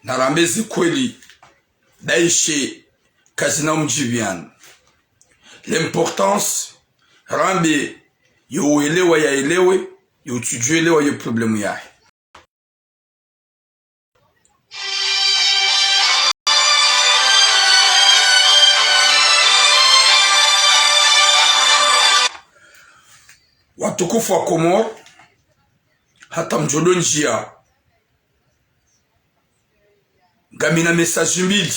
na rambezi kweli daishe kazina mjibian. L'importance rambe yo elewa ya elewe yo tujuelewa yo problemu yae. Watukufu wa Komoro hata mjodo njia gamina message mbili.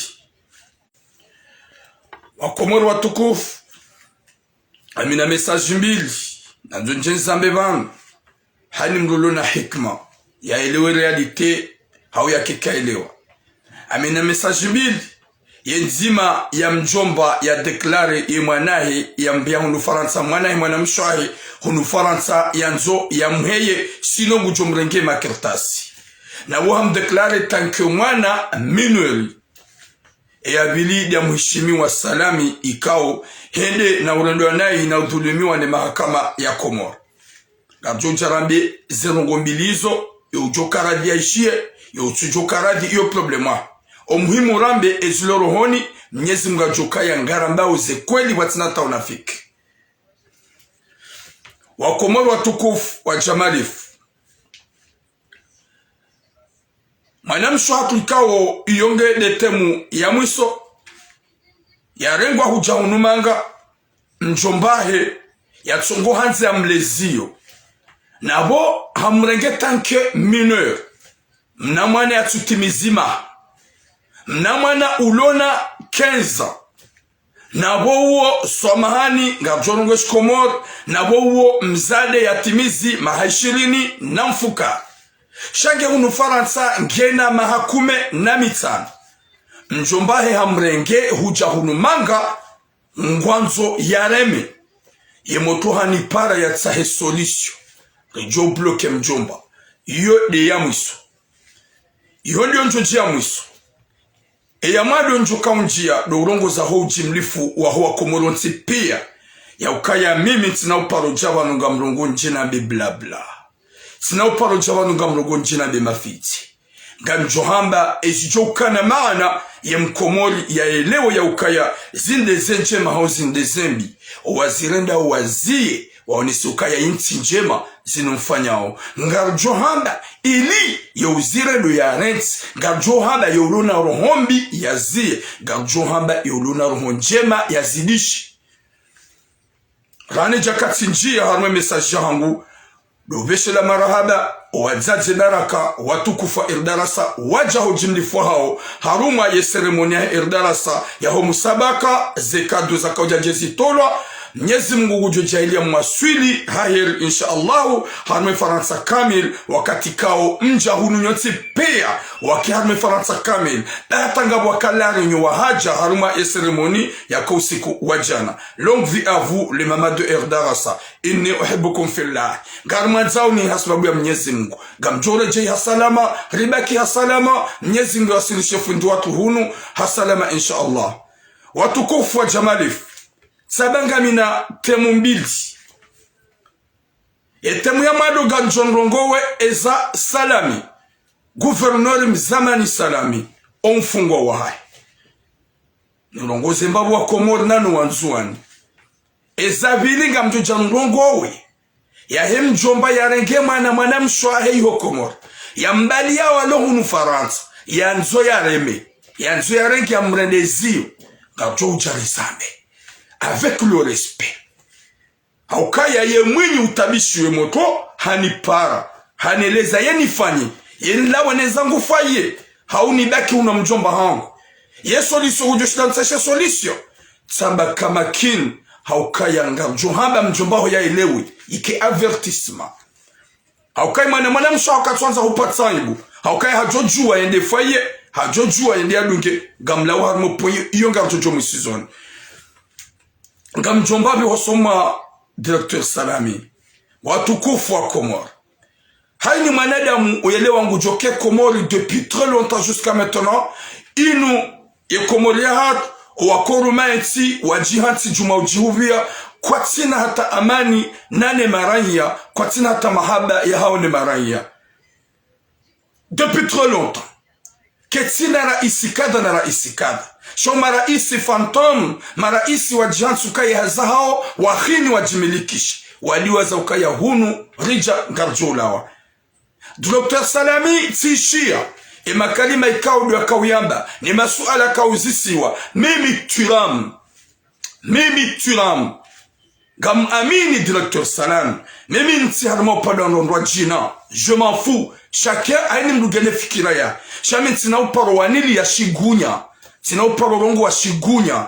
Wa Komoro watukufu amina message mbili na njonje zambe bang hani mlolo na hikma ya elewe realite hau ya kikaelewa. Amina message mbili yenzima ya mjomba ya deklare ye mwanahe ya mbia hunu Faransa mwanahe mwana mshwahe hunu Faransa ya nzo ya mheye sino mujomrenge makirtasi na waham deklare tanke mwana minueri e abili ya mhishimi wa salami ikao hende na urendo nae na udhulumiwa ne mahakama ya Komoro na jonja rambe zerongombilizo yo ujokaradi ya ishie yo ujokaradi iyo problema omuhimu rambe ezilorohoni Mwenyezi Mungu ajokaya ngaramba uze kweli watinata unafiki. Wa Komoro watukufu wa jamalifu manamsho hatukao iyonge detemu ya mwiso ya rengwa hujahunumanga mjombahe ya tsongo hanzi ya mlezio nabo hamrenge tanke mineur mnamwane ya tutimizima mnamwana ulona 15 nabo uo somahani ngabjorongo Komoro nabo uo mzade yatimizi mahashirini na mfuka shange hunu Faransa ngena mahakume na mitano mjombahe hamrenge huja hunu manga ngwanzo yareme yemotohani para ya tsahe solution rejo bloke mjomba iyo de ya mwiso iyo ndio njoji ya mwiso eyamado njoka unjia do urongo za hoji mlifu wa hoa Komoro nti pia ya ukaya mimi tina uparo java nunga mrongo njina be blabla tina uparo java nunga mrongo njina be mafiti ngamjohamba ezijokana maana ya mkomori ya elewo ya ukaya zinde zenje mahao zinde zembi wazirenda wazie waonisi ukaya inti njema zinumfanyao ngarjohamba ili ya uzirendo ya rents ngarjohamba ya uluna rohombi ya zie ngarjohamba ya uluna rohonjema ya zidishi rane jakati njia harme mesaji hangu doveshe la marahaba wazazi naraka watukufa irdarasa wajaho jimlifu hao haruma ye seremonia irdarasa ya homusabaka zekadu za kauja jezi tolwa Mwenyezi Mungu kujojailia mwaswili hahir inshallah harme Faransa kamil wakati kao mja hunu nyoti pia waki harme Faransa kamil na tanga wakalari nyo wahaja haruma ya seremoni ya kausiku wajana. Longue vie à vous les mamas de Erdarasa, inni uhibbukum fillah. Garma zao ni hasbabu ya Mwenyezi Mungu gamjore jai hasalama ribaki hasalama Mwenyezi Mungu asilishe fundi watu hunu hasalama inshallah. Watukufu wa jamalifu sabanga mina temu mbili temu ya mado ganjon rongowe eza salami gouverneur mzamani salami onfungwa wahai nilongoze mbabu wa Komoro nanu wanzuani eza vilinga mjojan rongowe ya hem jomba ya renge mwana mshwahe iho Komoro ya mbali ya walohunu Faransa ya nzo ya reme ya nzo ya renge ya mrendezio gajo ujarizame avec le respect. Haukaya ye mwenye utabishi we moto hanipara haneleza ye nifanyi ye nilawe nezangu faye hauni baki una mjomba hangu ye solution ujoshidanseshe solution tsamba kama kin haukaya nga mjohamba mjomba ho ya elewi ike avertissement haukaya mwana msha wakatwanza hupatsangu haukaya hajojua yende faye hajojua yende adunge gamlawa harmo poye iyo nga mjojo mwisizoni ngamjombabi wasoma directeur salami watukufu wa Komoro haini manadamu uyelewa ngujoke Komori depuis très longtemps jusqu'à maintenant inu ye Komoria hatu wakoro maeti wajihanti juma ujihuvia kwa tina hata amani nane maranya kwa tina hata mahaba ya haone maranya depuis très longtemps ketina raisi kadha na raisi kadha sho maraisi phantom maraisi wa jihansu kaya hazao wakhini wajimilikishi waliwaza ukaya hunu rija ngarjulawa Dr. Salami tishia makalima ikaudu ya kauyamba ni masuala kauzisiwa mimi turam gam amini Dr. Salam mimi nti harma upado anondwa jina je m'en fous chacun aini mdugene fikira ya shami ntina uparo wanili ya shigunya tina uparo rongo wa shigunya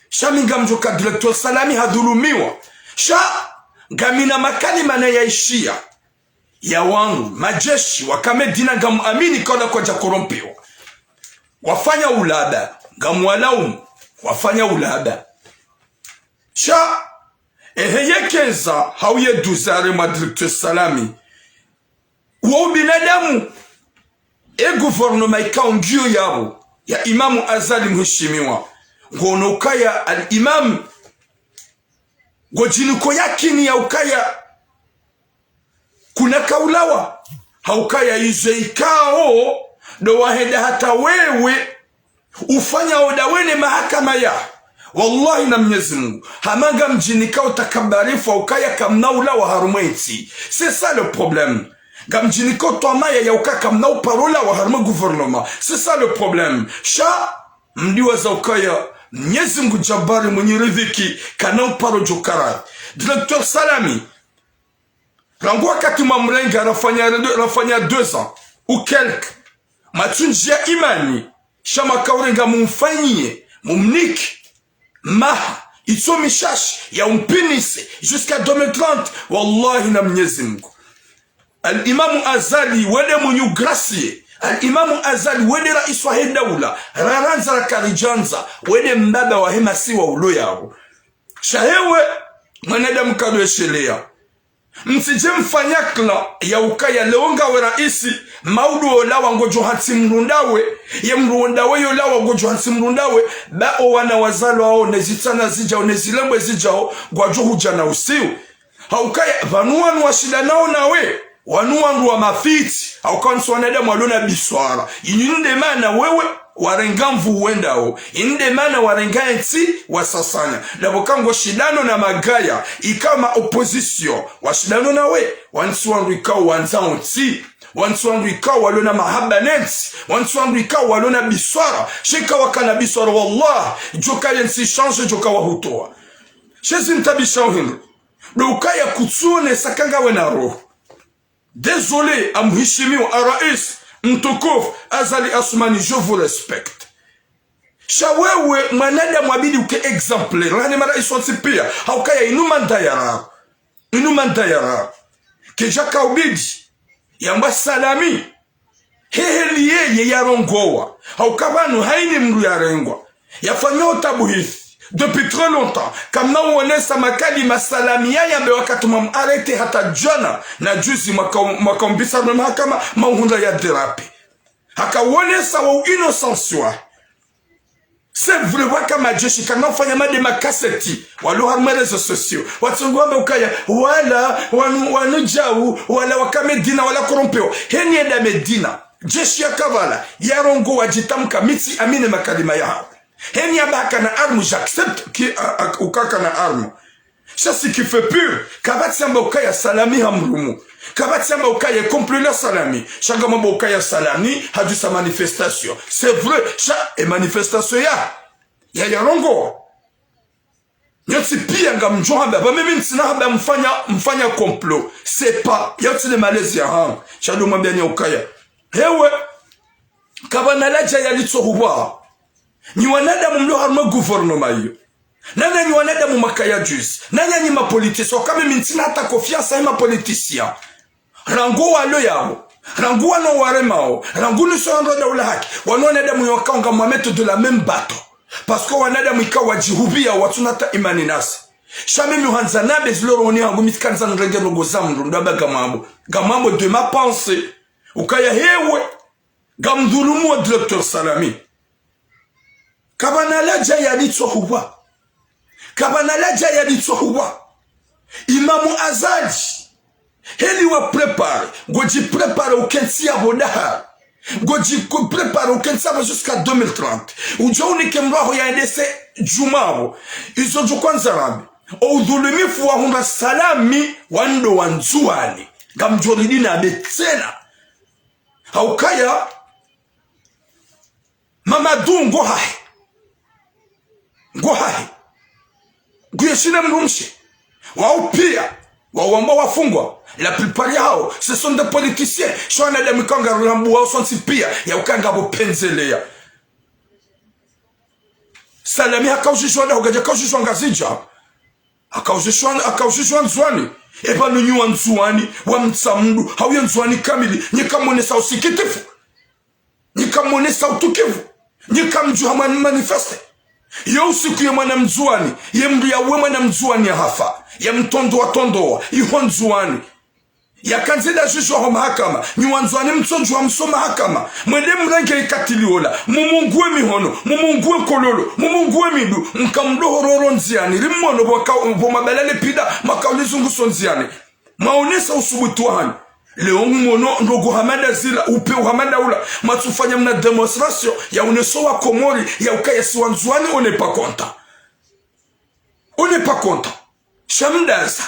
shami ngamjoka Dr. Salami hadhulumiwa gamina makalima na yaishia ya wangu majeshi wakame dina gamu amini koda kwa jakorompiwa wafanya ulada gamu walaumu wafanya ulada yekeza hauye duzare mwa Dr. Salami uwa binadamu guvernoma ikaungiyo yabo ya Imamu Azali mheshimiwa ngono ukaya al-imam gojiniko yakini ya ukaya kuna kaulawa haukaya ize ikao do wahenda hata wewe ufanya odawene mahakama ya wallahi na Mwenyezi Mungu hamanga mjinikao takabarifu haukaya kamnaula wa harumweti c'est ça le problème gamjinikao toamaya ya ukaya kamnau parola wa harume gouvernement c'est ça le problème mdiwa za ukaya Mwenyezi Mungu jabari mwenye riziki kanau paro jokara Dr. Salami rangu wakati mamrenga rafanya 2 ans ou quelque matunjia imani shama kaurenga mumfanyie mumniki maha itsomishash ya umpinise jusqu'à 2030 wallahi na Mwenyezi Mungu al-Imamu Azali wede mwenye gracie al-Imamu Azali wede rais wa daula raranza karijanza wede mbaba wa hema si wa ulo yao shahewe mwanadamu kadweshelea msije mfanyakla ya ukaya leonga we raisi maudu olawa ngojo hansi mrundawe ye mrundawe yolawa ngojo hansi mrundawe bao wana wazalo hao nezitana zijao nezilembwe zijao gwajo hujana usiu haukaya vanuanu wa shida nao nawe wanuandu wa mafiti haukansu wanadamu alona biswara inyinde mana wewe warengamvu uendao inde mana warenga enti wasasanya labokango shidano na magaya ikama opposition washidano nawe wansuandu ikao wanzao ti wansuandu ikao walona mahaba nenti wansuandu ikao walona biswara shika wakana biswara wallah joka yensi change joka wahutoa shezi ntabisha uhindu dokaya kutsune sakanga wena roho désolé amhishimiwa arais mtukufu Azali Assoumani je vous respecte shawewe mwanadamu mwabidi uke exemple rani mara isonsi pia haukaya inuma ndayara keja kaubidi yamba Salami heheli yeye yarongowa haukabanu haini mru yarengwa yafanya utabuhithi depuis très longtemps kama uonesa makali masalami ya yambe wakati arrêté hata jana na juzi makaombisa na mahakama mahunda ya derapi hakauonesa wa innocence wa c'est vrai waka majeshi kana fanya made makaseti walo harma réseaux sociaux watungombe ukaya wala wanujau wala wakamedina wala korompeo heni eda medina jeshi ya kavala yarongo wajitamka mitsi amine makalima ya heni abaka na arme j'accepte ki ukaka na arme ça ce qui fait pur kabati amba ukaya Salami hamrumu kabati amba ukaya complot Salami chaque mambo ukaya Salami hadu sa manifestation c'est vrai ça et manifestation ya yarongo nyoti pia ngamjua baba mimi ntina haba mfanya complot c'est pas yoti de Malaysia ha chado mwambia ni ukaya hewe kabana laja yalitsohuwa ni wanadamu mlo harma gouvernement hiyo nana ni wanadamu makaya juice nana ni mapoliticiens kama mintina hata confiance ma politicien rango walo yao rango wano waremao rango ni sondo daula haki wanadamu yokanga mwameto de la même bateau parce que wanadamu ikawa jihubia watunata imani nasi shamimi hanzanabe ziloro ni hangu mitkanza ngengero gozamndo ndaba gamambo de ma pensée ukaya hewe gamdhulumu wa Dr. Salami kabanalaja yalitsohuwa kabanalaja yalitsohuwa Imamu Azali heli wa prepare goji prepare ukensi ya bodaha Goji prépare aucun sabre jusqu'à 2030. Ujauni kembaho ya ndese jumabo. Izo jukwanza rabi. Udhulumi fuwa hunda salami wando wanzuani. Gamjoridina betena. Haukaya Mamadou ngohahe. Ngohahe. Guyeshine mrumshi. Wao pia wawamba wafungwa. La plupart yao ce sont des politiciens. Shwana de mikanga rulambu wao sonsi pia ya ukanga bopenzelea. Salami akaujishwa na ugaja akaujishwa ngazija. Akaujishwa nzwani. Eba nunyua nzwani wa mtsamdu hauye nzwani kamili nyikamwonesa usikitifu. Nyikamwonesa utukivu. Nyikamjua manifeste. Yo usiku ya mwana mzuani, ye mdu ya we mwana mzuani ya hafa, ya mtondoa, iho nzuani. Ya kanzida jishwa ho mahakama, nyuwa nzuani mtonjwa mso mahakama, mwende mrenge ikatiliyola, mumungue mihono, mumungue kololo, mumungue midu, mkamdohororo nziani, rimono bomabalale pida, makaulizunguso nziani. Maonesa usubutu wahani. Leo mmono ndogo hamada zila upe uhamada ula matufanya mna demonstration ya uneso wa Komori ya ukaya siwanzuani on n'est pas content. On n'est pas content. Shamdaza.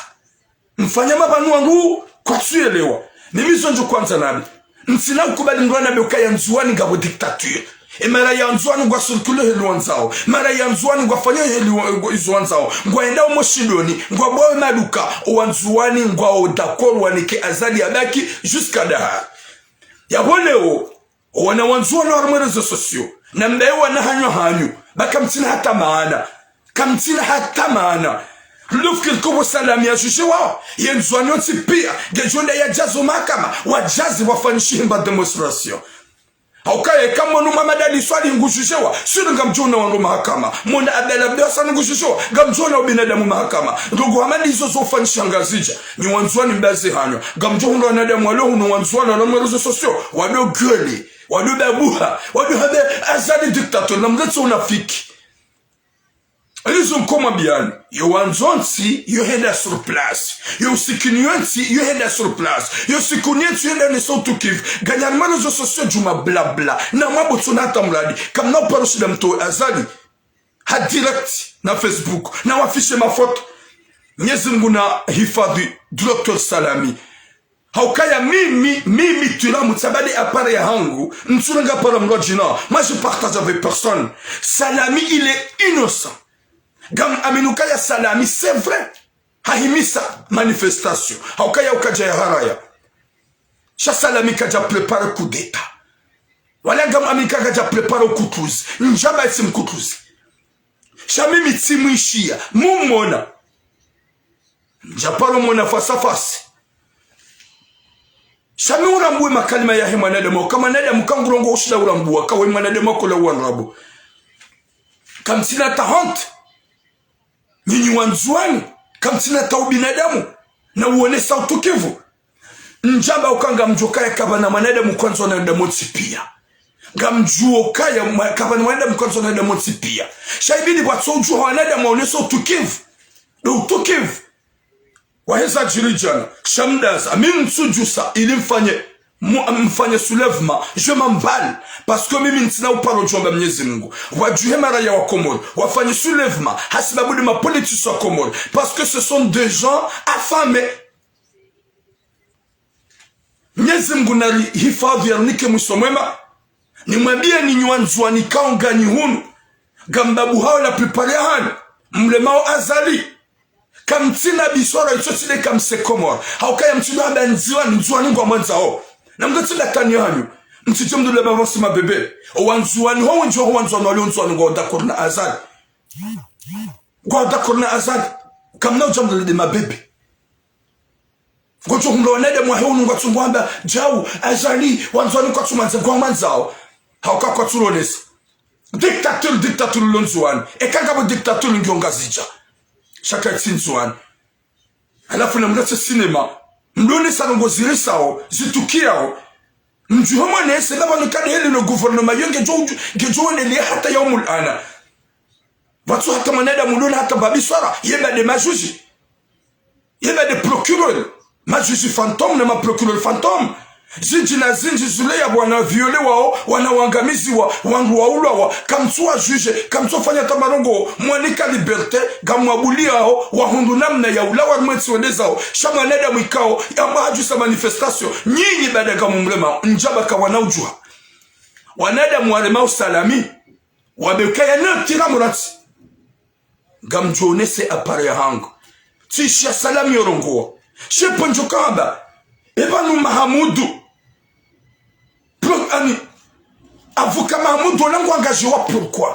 Mfanya mabanu wangu kwa tuelewa. Mimi zonjo kwanza nabi. Nsina ukubali ndwana be ukaya nzuani ngabo dictature. E mara ya nzuani ngwa circule helu wanzao. Mara ya nzuani ngwa fanya helu izo wanzao. Ngwa enda umoshidoni. Ngwa bowe maduka. Wanzuani ngwa odakoru wanike azali ya baki. Jusqu'à daha. Ya boleo. Wana wanzuani wa rezo sosio. Na mbewa na hanyo. Baka mtina hata maana. Kamtina hata maana. Lufkil kubo salami ya juje wao. Ye nzuani yonsi pia. Gejonda ya jazo makama. Wajazi wafanyishi himba demonstration. Haukaya kama numa madali swali ngushishewa sio ngamjona wangu mahakama mona abela besa ngushishewa ngamjona ubinadamu mahakama ndugu hamadi hizo zofanyisha ngazija ni wanzwani mbazi hanyo ngamjona wanadamu walo no wanzwani na mwerezo sosio wado geli wado babuha wado habe azali dictator na mrezo unafiki alizo mkoma biani yo wanzonsi yo henda sur place yo usikiniyensi yo henda sur place yo sikuniyensi yo henda neso tukiv ganyarmano zo sosio juma bla bla na mabo tunata mradi kam na paroshi da mto azali ha direct na Facebook na wafishe mafoto Mwenyezi Mungu na hifadhi Dr. Salami haukaya mimi tulamu tabadi appareil hangu ntunga para mrojina moi je partage avec personne Salami il est innocent. Gam aminukaya Salami c'est vrai hahimisa manifestation haukaya ukaja ya haraya sha Salami kaja prepare coup d'état wala gam aminuka kaja prepare kutuzi njaba isi mkutuzi sha mimi timu ishia mumona njapalo mona face à face sha mi urambuwe makalima ya mwanadamu kama nadamu kangurongo ushida urambuwa kawe mwanadamu kola wanrabu kamsina tahont nyinyi wanzuani kamsina tau binadamu na uone sautukivu njaba ukanga mjokaya kaba na manadamu kwanza na nadamu tsipia gamjuo kaya kaba na manadamu kwanza na nadamu tsipia shaibini watsoju wanadamu uone sautukivu do utukivu waheza jirijana shamdaza mimi msujusa ili mfanye soulèvement je m'emballe parce que mimi ntina uparo jomba Mwenyezi Mungu wajuhe mara ya wakomoro wafanye soulèvement hasibabu de ma politique wa Komoro parce que ce sont des gens affamés. Mwenyezi Mungu na hifadhi ya nike mwisomwema nimwambie ni nywanzwani kaongani hunu gambabu hao la prepare hanu mlemao azali kamtina bisora itosile kamse Komoro haukaya mtina banziwa nzwani ngwa mwanzao na mgatila kanyanyu mtijemdu le bavansi mabebe owanzuani ho wenjo wanzwani wali onzwani ngwa dakorna azali ngwa dakorna azali kamna ujamdu le mabebe ngocho kumlonede mwahunu ngwa tsungwamba jau azali wanzwani kwa tsumanze ngwa mwanzao hauka kwa tsuronesi dictateur lonzwani ekanga bo dictateur ngiongazicha shaka tsinzwani alafu na mlete cinema mlone sanongo zirisao zitukiao mjuhoma nese laba nukade hili no gouvernement yonge gejoone li hata yaumul ana watu hata manada mulona hata babiswara yeba de majuji yeba de procureur majuji fantôme na ma procureur fantôme zinji na zinji zule ya wana viole wao, wana wangamizi wa wangu wa ula wa, kamtua juge, kamtua fanya tamarongo, mwanika liberte, gamwabuli hao, wahundu namna ya ula wa mweti wendeza hao, shama neda mwikao, ya mahaju sa manifestasyon, nyinyi bada kamumlema, njaba ka wanaujua. Wanada mwarema usalami, wabekaya na tira murati. Gamjone se apare hangu. Tishia salami yorongo. Shepo njokamba. Eba nu Mahamudu. Avuka Mahamudu langu angajiwa pourquoi?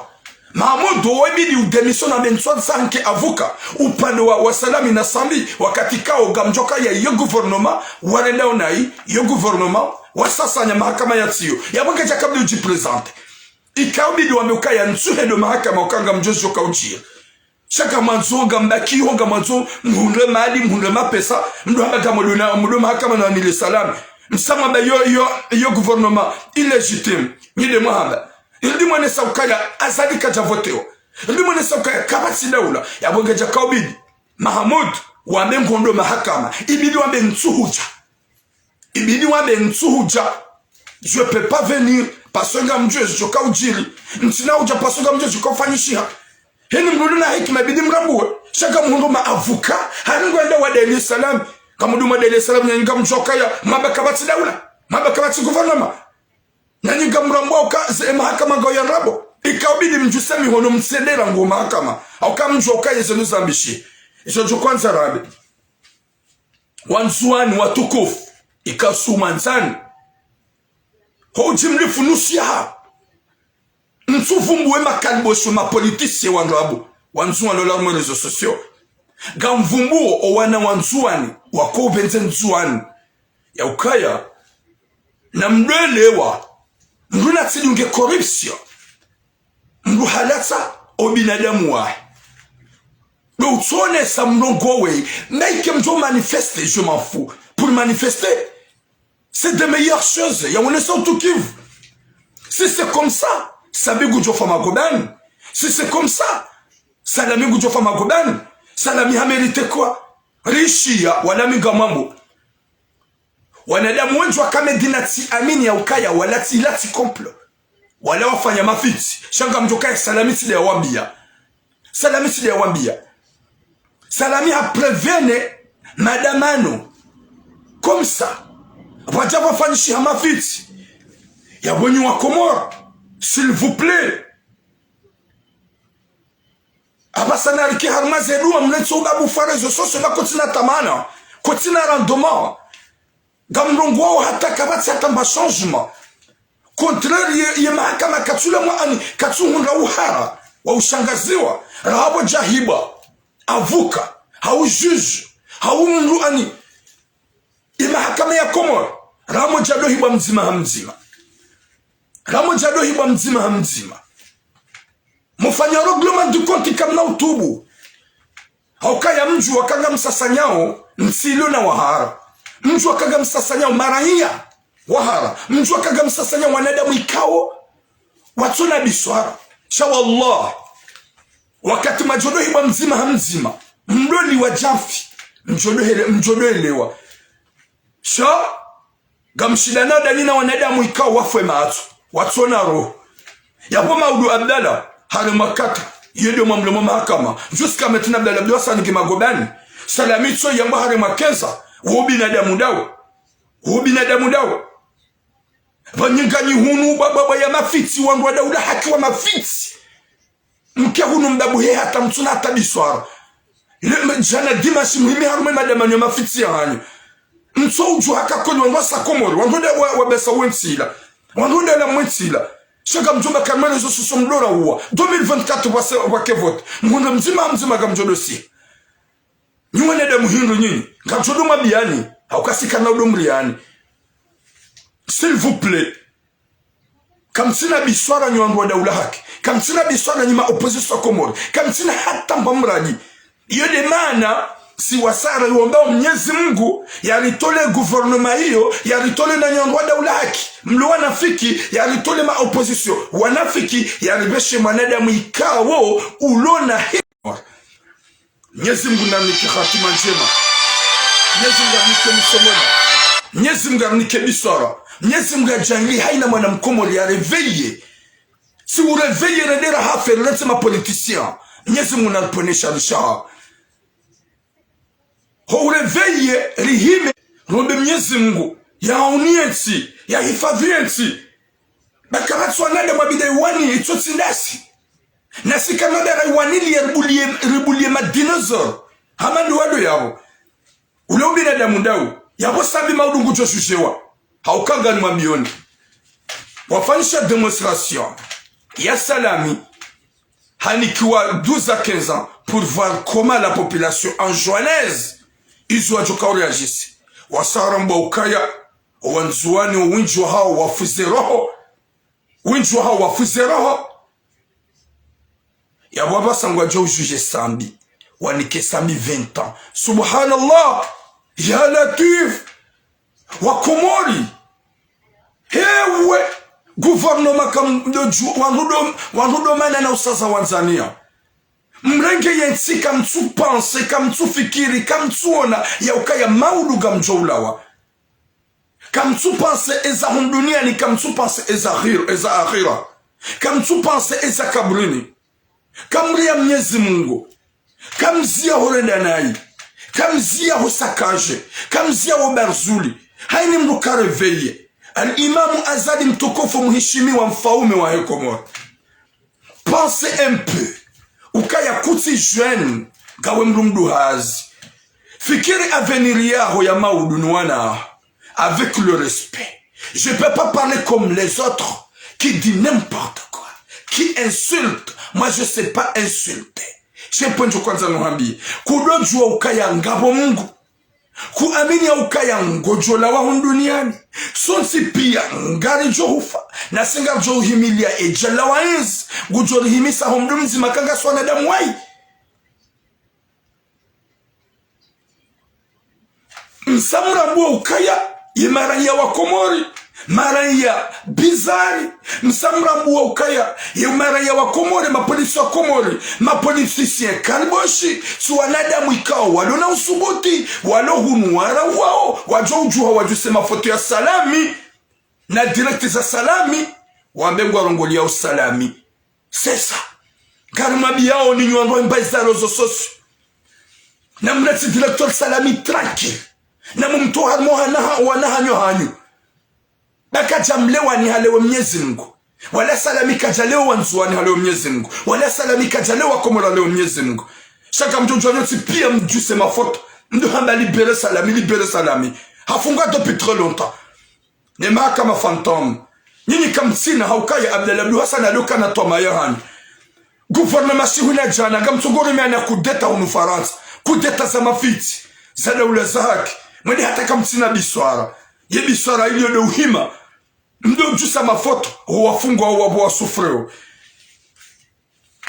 Mahamudu webidi udemission na benswa sanke avuka. Upande wa salami na sambi. Wakati kao gamjoka ya yo gouvernement. Warenda onai. Yo gouvernement. Wasasanya mahakama ya tiyo. Ya waka jakabli uji prezante. Ikaubidi wameuka ya nsuhe do mahakama ukanga mjozi yoka ujia. Shaka manzo gambaki honga manzo mhunde mali mhunde mapesa mdo haka moduna mdo mahakama na nile salami msama ba yo gouvernement illégitime nyide mohamba ndi mwane saukaya azali kaja voteo ndi mwane saukaya kabati daula ya bonga jakaubidi Mahamud wame ngondo mahakama ibidi wame nsuhuja je peux pas venir parce que ngamjwe joka ujiri ntina uja parce que ngamjwe joka fanyisha. Heni mrudu na hikima bidi mrabuwe. Shaka mhundu maavuka. Haningu enda wa Dar es Salaam. Kamudu wa Dar es Salaam nyanyiga mchoka ya mabakabati daula. Mabakabati guvernama. Nyanyiga mrambuwa uka mahakama goya rabo. Ikaubidi mjusemi hono msedera ngu mahakama. Auka mchoka ya zenu zambishi. Iso kwanza rabi. Wanzuani watukufu. Ikasumanzani. Hoji mlifunusia haa. Msufumbu wema kalbosho ma politisi wandrabu. Wanzuani lola rezo sosyo. Gamvumbu o wana wanzuani. Wako benze nzuani. Ya ukaya. Na mdelewa. Mdu natili unge koripsio. Mdu halata o binadamu wae. Do utone sa mlongowe. Naike mjo manifeste, je m'en fous. Pour manifester, c'est des meilleures choses. Ya wane sa tout kivu. Si c'est comme ça, Sabi Gujofa Magoban. Si c'est comme ça, Salami Gujofa Magoban. Salami a mérité quoi? Rishia, walami gamambo. Wanadamu wenjwa kame dinati amini ya ukaya, walati ilati komplo. Wala wafanya mafiti. Shanga mjokaya salami sile ya wambia. Salami sile ya wambia. Salami a prévene madamano. Comme ça. Wajaba wafanyishi ha mafiti. Ya wenyu wa Komoro. S'il vous plaît. Abasana riki harmaze duwa mlenso gabu farezo soso la kotina tamana. Kotina rendement. Gamrongo wao hata kabati hata mba changement. Contraire ye mahakama katsula mwani katsuhunga uhara. Wa ushangaziwa. Rahabo jahiba. Avuka. Hau juge. Hau mru ani. Ye mahakama ya Komoro. Rahabo jadohiba mzima hamzima. Ramo jado hiba mzima hamzima. Mufanya reglement du compte kamna utubu. Haukaya mju wakanga msasanyao msilo na wahara. Mju wakaga msasanyao marahia wahara. Mju wakaga msasanyao wanadamu ikao watuna biswara. Shawallah. Wakati majodo hiba mzima hamzima. Mdoli wa jafi. Mjodo elewa. Sha gamshidana danina wanadamu ikao wafwe maatu. Watsona roho. Yapo Maudu Abdallah hali makata yedo mamlemo mahakama jusqu'à maintenant Abdallah Abdouassa ni Magobani salamitso yamba hali makensa wobi na damu dawo banyingani hunu baba ya mafiti wangu wa Dauda haki wa mafiti mke hunu mdabu he hata mtuna hata biswara jana dimashi muhimi harume madamani ya mafiti ya hanyo mtso uju haka kwenye wangu sa Komoro wangu wabesa wensila Wanonde la mwetila. Shaka mjomba kamele zo suso mlora huwa. 2024 wake vote. Mwanda mzima kamjodo si. Nyuwane da muhindo nyini. Kamjodo mabiani. Haukasika na udomriani. S'il vous plaît. Kamsina biswara nyuandu wa Daula haki. Kamsina biswara nyima opposition Komoro. Kamsina hata mbamradi. Yode mana si wasara yuambao Mwenyezi Mungu yalitole gouvernement hiyo yalitole na nyuandu wa Daula haki. Mlo wanafiki yalitole ma opposition wanafiki yalibeshe mwanadamu ikawo ulona hiyo. Mwenyezi Mungu namniki hatima njema. Mwenyezi Mungu namniki msomona. Mwenyezi Mungu arnike bisara. Mwenyezi Mungu ajangli haina mwana mkomori ya réveiller. Si vous réveillez redera hafe lete ma politicien. Mwenyezi Mungu anaponesha rishaha. Ho réveiller rihime rombe Mwenyezi Mungu ya uniensi ya hifadhiensi. Bakaratwa nada mabida wani itotsi ndasi. Na si kanada raiwanili ya ribulie ma dinosaur. Hamandu wado yao. Ule ubinadamu ndau. Yabo sabi maudungu joshujewa. Haukanga ni mamioni. Wafanyisha demonstration. Ya Salami. Hanikiwa 12 à 15 ans. Pour voir comment la population anjouanaise. Izo wajoka reagisi. Wasaramba ukaya. Wanzuani winjwa hao wafuze roho. Winjwa hao wafuze roho. Ya baba sangwa jo juge sambi. Wanike sambi 20 ans. Subhanallah. Ya Latif. Wakomori. Hewe. Gouvernement wanudo mana na usaza Wanzania. Mrenge yensi kamtu pense, kamtu fikiri, kamtu ona ya ukaya mauduga mjoulawa. Kamtu pense eza hundunia ni kamtu pense eza akhira. Kamtu pense eza kabrini. Kamria Mwenyezi Mungu. Kamzia horendanai. Kamzia hosakaje. Kamzia hoberzuli. Haini mruka reveye. Al-Imamu Azadi mtukufu mheshimiwa mfaume wa Komori. Pensez un peu. Ukaya kuti jeune gawe mrumdu hazi. Fikiri avenir yao ya maudunuana avec le respect. Je peux pas parler comme les autres qui disent n'importe quoi, qui insultent. Moi je sais pas insulter. Je pense kwanza nuhambi. Kudojua ukaya ngabo Mungu. Kuamini ya ukaya ngojola wa hunduniani. Sonsi pia ngari johufa. Na singa johimilia ejala wa inzi. Gujori himisa humdumzi makanga swana damuwai. Msamura mbuwa ukaya imara ya Wakomori. Mara ya bizari. Msamura mbuwa ukaya imara ya Wakomori. Mapolisi wa Komori. Mapolitisien kalboshi. Suwanadamu ikao walona usubuti. Walo hunuara wao. Wajo ujuha wajusema foto ya Salami. Na direkti za Salami. Wambengwa rongoli ya Salami. Sesa. Garimabi yao ni nyuanwa mbaiza rozo sosu. Na mreti direktor Salami tranquille. Na mumtoha wanahanyo hanyo. Baka jamlewa ni halewe Mwenyezi Mungu. Wala Salami kajalewa wanzuwa ni halewe Mwenyezi Mungu. Wala Salami kajalewa Komori halewe Mwenyezi Mungu. Shaka mjojo nyoti pia mjuse mafoto. Mdo hamba libere Salami. Hafunga depuis très longtemps. Ne mahakama fantôme. Nini kamsina haukaya Abdel Abdou Hassan aloka na toa mayahani. Gouvernement shihuna jana. Gamsugori meana kudeta unufaransa. Kudeta za mafiti. Zada ule zahaki. Mwede hata kamsina biswara. Ye biswara ilio de uhima. Mdo mjusa mafoto. Uwafungwa uwabu wa sufreo.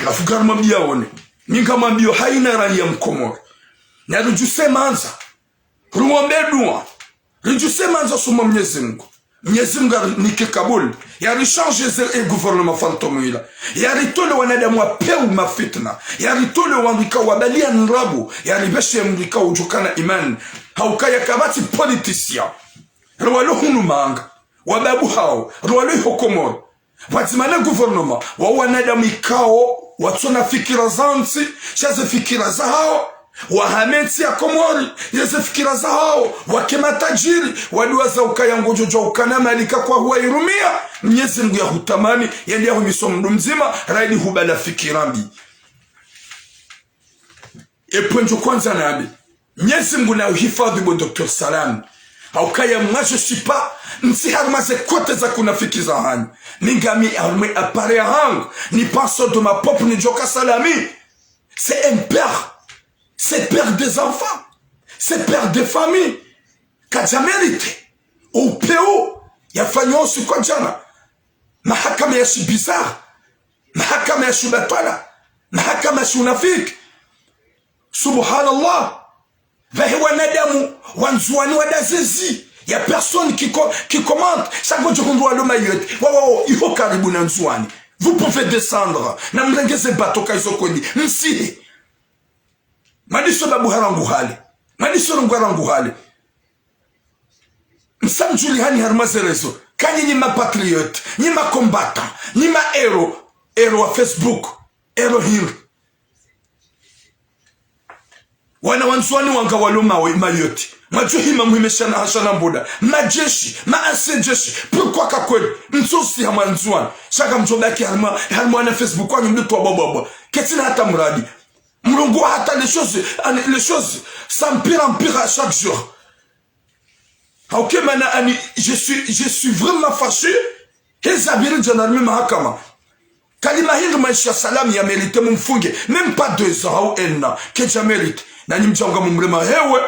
Lafugari mambia one. Minga mambio haina rani ya Mkomori. Na rujuse manza. Ruwambe dua. Rujuse manza suma Mwenyezi Mungu. Mwenyezi Mungu nike Kabul. Ya rechange e gouvernement fantôme ila. Ya ritole wanadamu wa peu mafitna. Ya ritole wandika wabalia nrabu. Ya ribeshe mrika ujukana imani. Haukaya kabati politicien. Rwalo hunu manga. Wababu hao. Rwalo Komori. Watimana gouvernement. Wa wanadamu ikao. Watsona fikira zansi. Shaze fikira za hao. Wahamenti ya Komori. Yeze fikira za hao. Wakema tajiri. Waduwaza ukaya ngojojo ukana malika kwa huwa irumia. Mwenyezi Mungu ya hutamani. Yendi ya humiso mdumzima. Raidi hubala fikirambi. Eponjo kwanza nabi. Mwenyezi Mungu na uhifadhi bo Dr. Salami. Haukaya mwa je suis pas. Msi harmaze kote za kunafiki za hani. Mingami arme apare hang. Ni paso de ma pop ni joka Salami. C'est un père. C'est père des enfants. C'est père des familles. Kaja mérité. Au PO. Yafanywa usi kwa jana. Mahakama ya shi bizarre. Mahakama ya shi batwala. Mahakama ya shi unafiki. Subhanallah. Vahe wanadamu wanzuani wadazizi. Ya personne qui commente. Chaque jour on le maillot. Wow, il faut karibu na nzuani. Vous pouvez descendre. Na mrengeze bato kaizo kodi. Msihi. Madiso babu harangu hali. Madiso rungu harangu hali. msamjuli hani harma zerezo kanyi ni mapatriote ni makombata ni maero wa Facebook ero hiri wana wanzuani wanga waloma mayoti majuhima muhimeshana hashana mboda majeshi maasejeshi pourquoi kakweli msosi hama nzuani shaka mchobaki harma na Facebook wanyu mdu toa baba ketina hata mradi mlongo hata les choses s'empirent en pire à chaque jour. Ok mana ani je suis vraiment fâché hezabiri janarmi mahakama kalima hili maisha salam ya mérite mumfunge même pas 2 ans au enna keja mérite na nimjanga mumrema hewe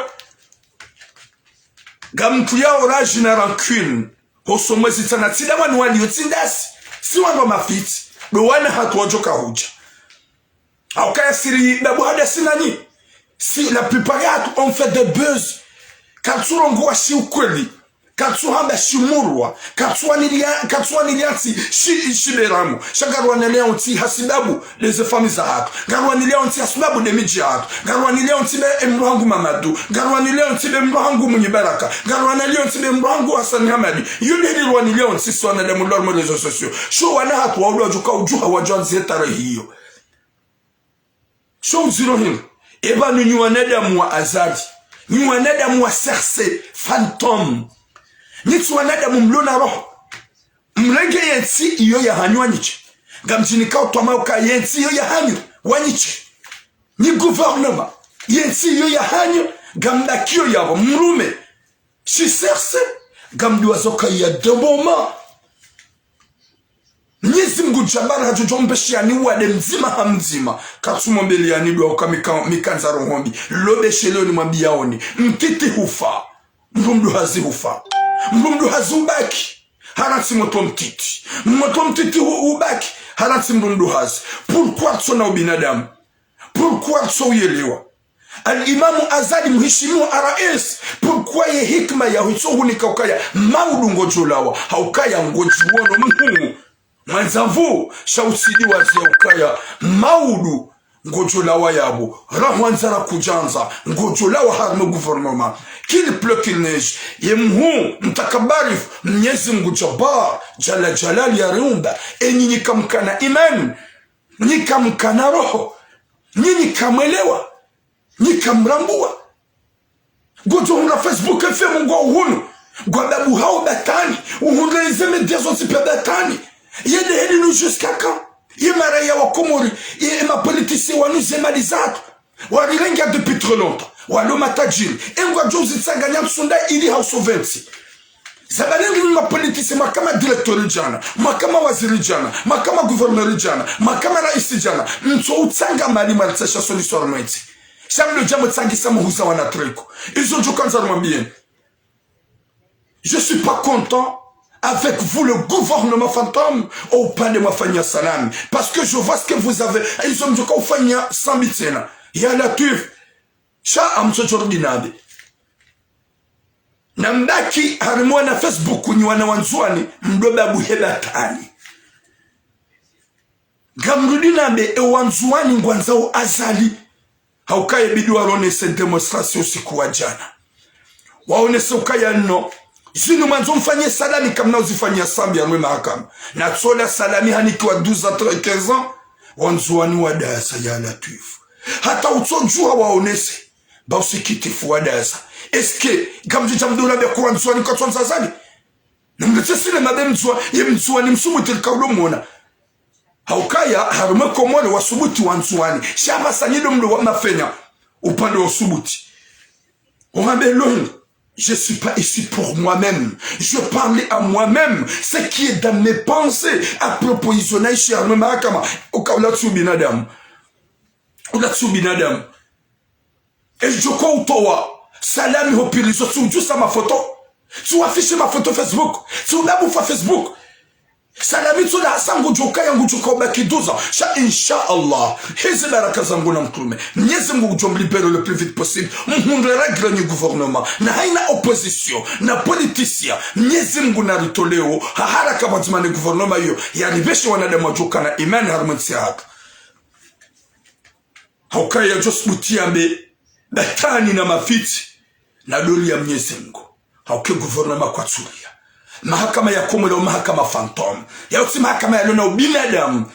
gamtu ya orage na rancune hoso mwezi tana tida wani yotindasi si wano mafiti do wana hatu wajoka huja au kaya siri babu hada sinani si la plupart yatu on fait des buzz katsurongo wa shi ukweli katsuhamba shimurwa katsuanilianti shiberamu shagarwaneleonti hasibabu leze familles za hatu garwaneleonti hasibabu de miji hatu garwaneleonti be emruhangu Mamadu garwaneleonti be emruhangu Munyibaraka garwaneleonti be emruhangu Hassan Hamadi yule lirwaneleonti swana de mulormo rezo sosio sho wana hatu waulo juka ujuha wajanzi hetare hiyo sho uziro him eba nunyuaneda mwa Azadi nyuaneda mwa Serse Phantom nitu wanada mumlona roho mlenge yensi iyo ya hanyu wanyiche gamjini kao tuamauka yensi iyo ya hanyu wanyiche ni gouvernement yensi iyo ya hanyu gamdakio yabo mrume shiserse gamduazoka ya demoma Mwenyezi Mungu jabara hajojombeshi yani wade mzima hamzima katsumo mbele yani duwa mikanza rohombi lobeshe leo ni mwambiaoni mtiti hufa mrumdu hazi hufa mrumdu hazi ubaki harati moto mtiti ubaki harati mrumdu hazi pourquoi tsona ubinadamu pourquoi tso uyelewa Al-Imamu Azadi mheshimiwa arais pourquoi ye hikma ya hitso hunika ukaya maudu ngojolawa haukaya ngojiwono mhumu Mwanzavu shausidi wazi ya ukaya maudu ngojolawa yabo rahwanzara kujanza ngojolawa harme gouvernement qu'il pleut qu'il neige yemhu mtakabarif Mwenyezi Mungu Jabbar jala jalali ya rumba nyinyi kamkana iman nyinyi kamkana roho nyinyi kamelewa nyinyi kamrambua gojo huna Facebook efe mungu uhunu kwa babu hao batani uhunreze mediazo sipe batani yede hedi nou jusqu'à quand yemara ya wakomori yema politisi wanu zemalizatu warilenga depuis trop longtemps walo matajiri engwa jozi tsanganya msunda ili hausovensi zabalengi ma politisi makama directeur jana makama waziri jana makama gouverneur jana makama rais jana mso utsanga mali maltsha solution noiti shamlo jamu tsangisa muhusa wana treko izo jokanza mwambie je suis pas content avec vous le gouvernement fantôme au pan de Mafania Salami parce que je vois ce que vous avez ils ont dit qu'on fait 100 000 il y a la tuf cha amsochordinabe nambaki harimwa na Facebook ni wana wanzuani mdoba buheba tani gamrudinabe e wanzuani ngwanzao azali haukaye bidwa rone cette démonstration siku wa jana waonese ukaya no Zinu manzo mfanye salami kamna uzifanyia sambi ya mwema hakama. Na tsola salami hanikiwa 12 ans, 15 ans. Wanzuani wadasa ya latifu. Hata utsojua waonese. Ba usikitifu wadasa. Eske gamji jamdula bia kuwa nzuani kwa tuanza zani. Na mgetesile mabe mzuani msumuti likaudo mwona. Haukaya harume komole wasubuti wanzuani. Shama sanyido mlo wa mafenya. Upande wa subuti. Uhambe lohini. Je suis pas ici pour moi-même. Je parle à moi-même. Ce qui est dans mes pensées. À propos, ils ont aïché à Mahakama. Au cas où la tsubinadam. Ou la tsubinadam. Et je crois au toa. Salami au pire. Je suis juste à ma photo. Tu affiches ma photo Facebook. Tu as bouffé Facebook. Salami tu la sangu joka yangu joka baki 12 ans. Inch'Allah. Hizi baraka zangu na mtume. Mwenyezi Mungu jomlibere le plus vite possible. Mhundre règle ni gouvernement. Na haina opposition. Na politicien. Mwenyezi Mungu na ritoleo. Haraka wazimane gouvernement yo. Yaribeshe wanadamu wajoka na imani harumenti haka. Haukaya jos mutiambe. Batani na mafiti. Na doli ya Mwenyezi Mungu. hauke gouvernement kwa tsulia mahakama ya komolo mahakama fantôme ya uti mahakama ya lona binadamu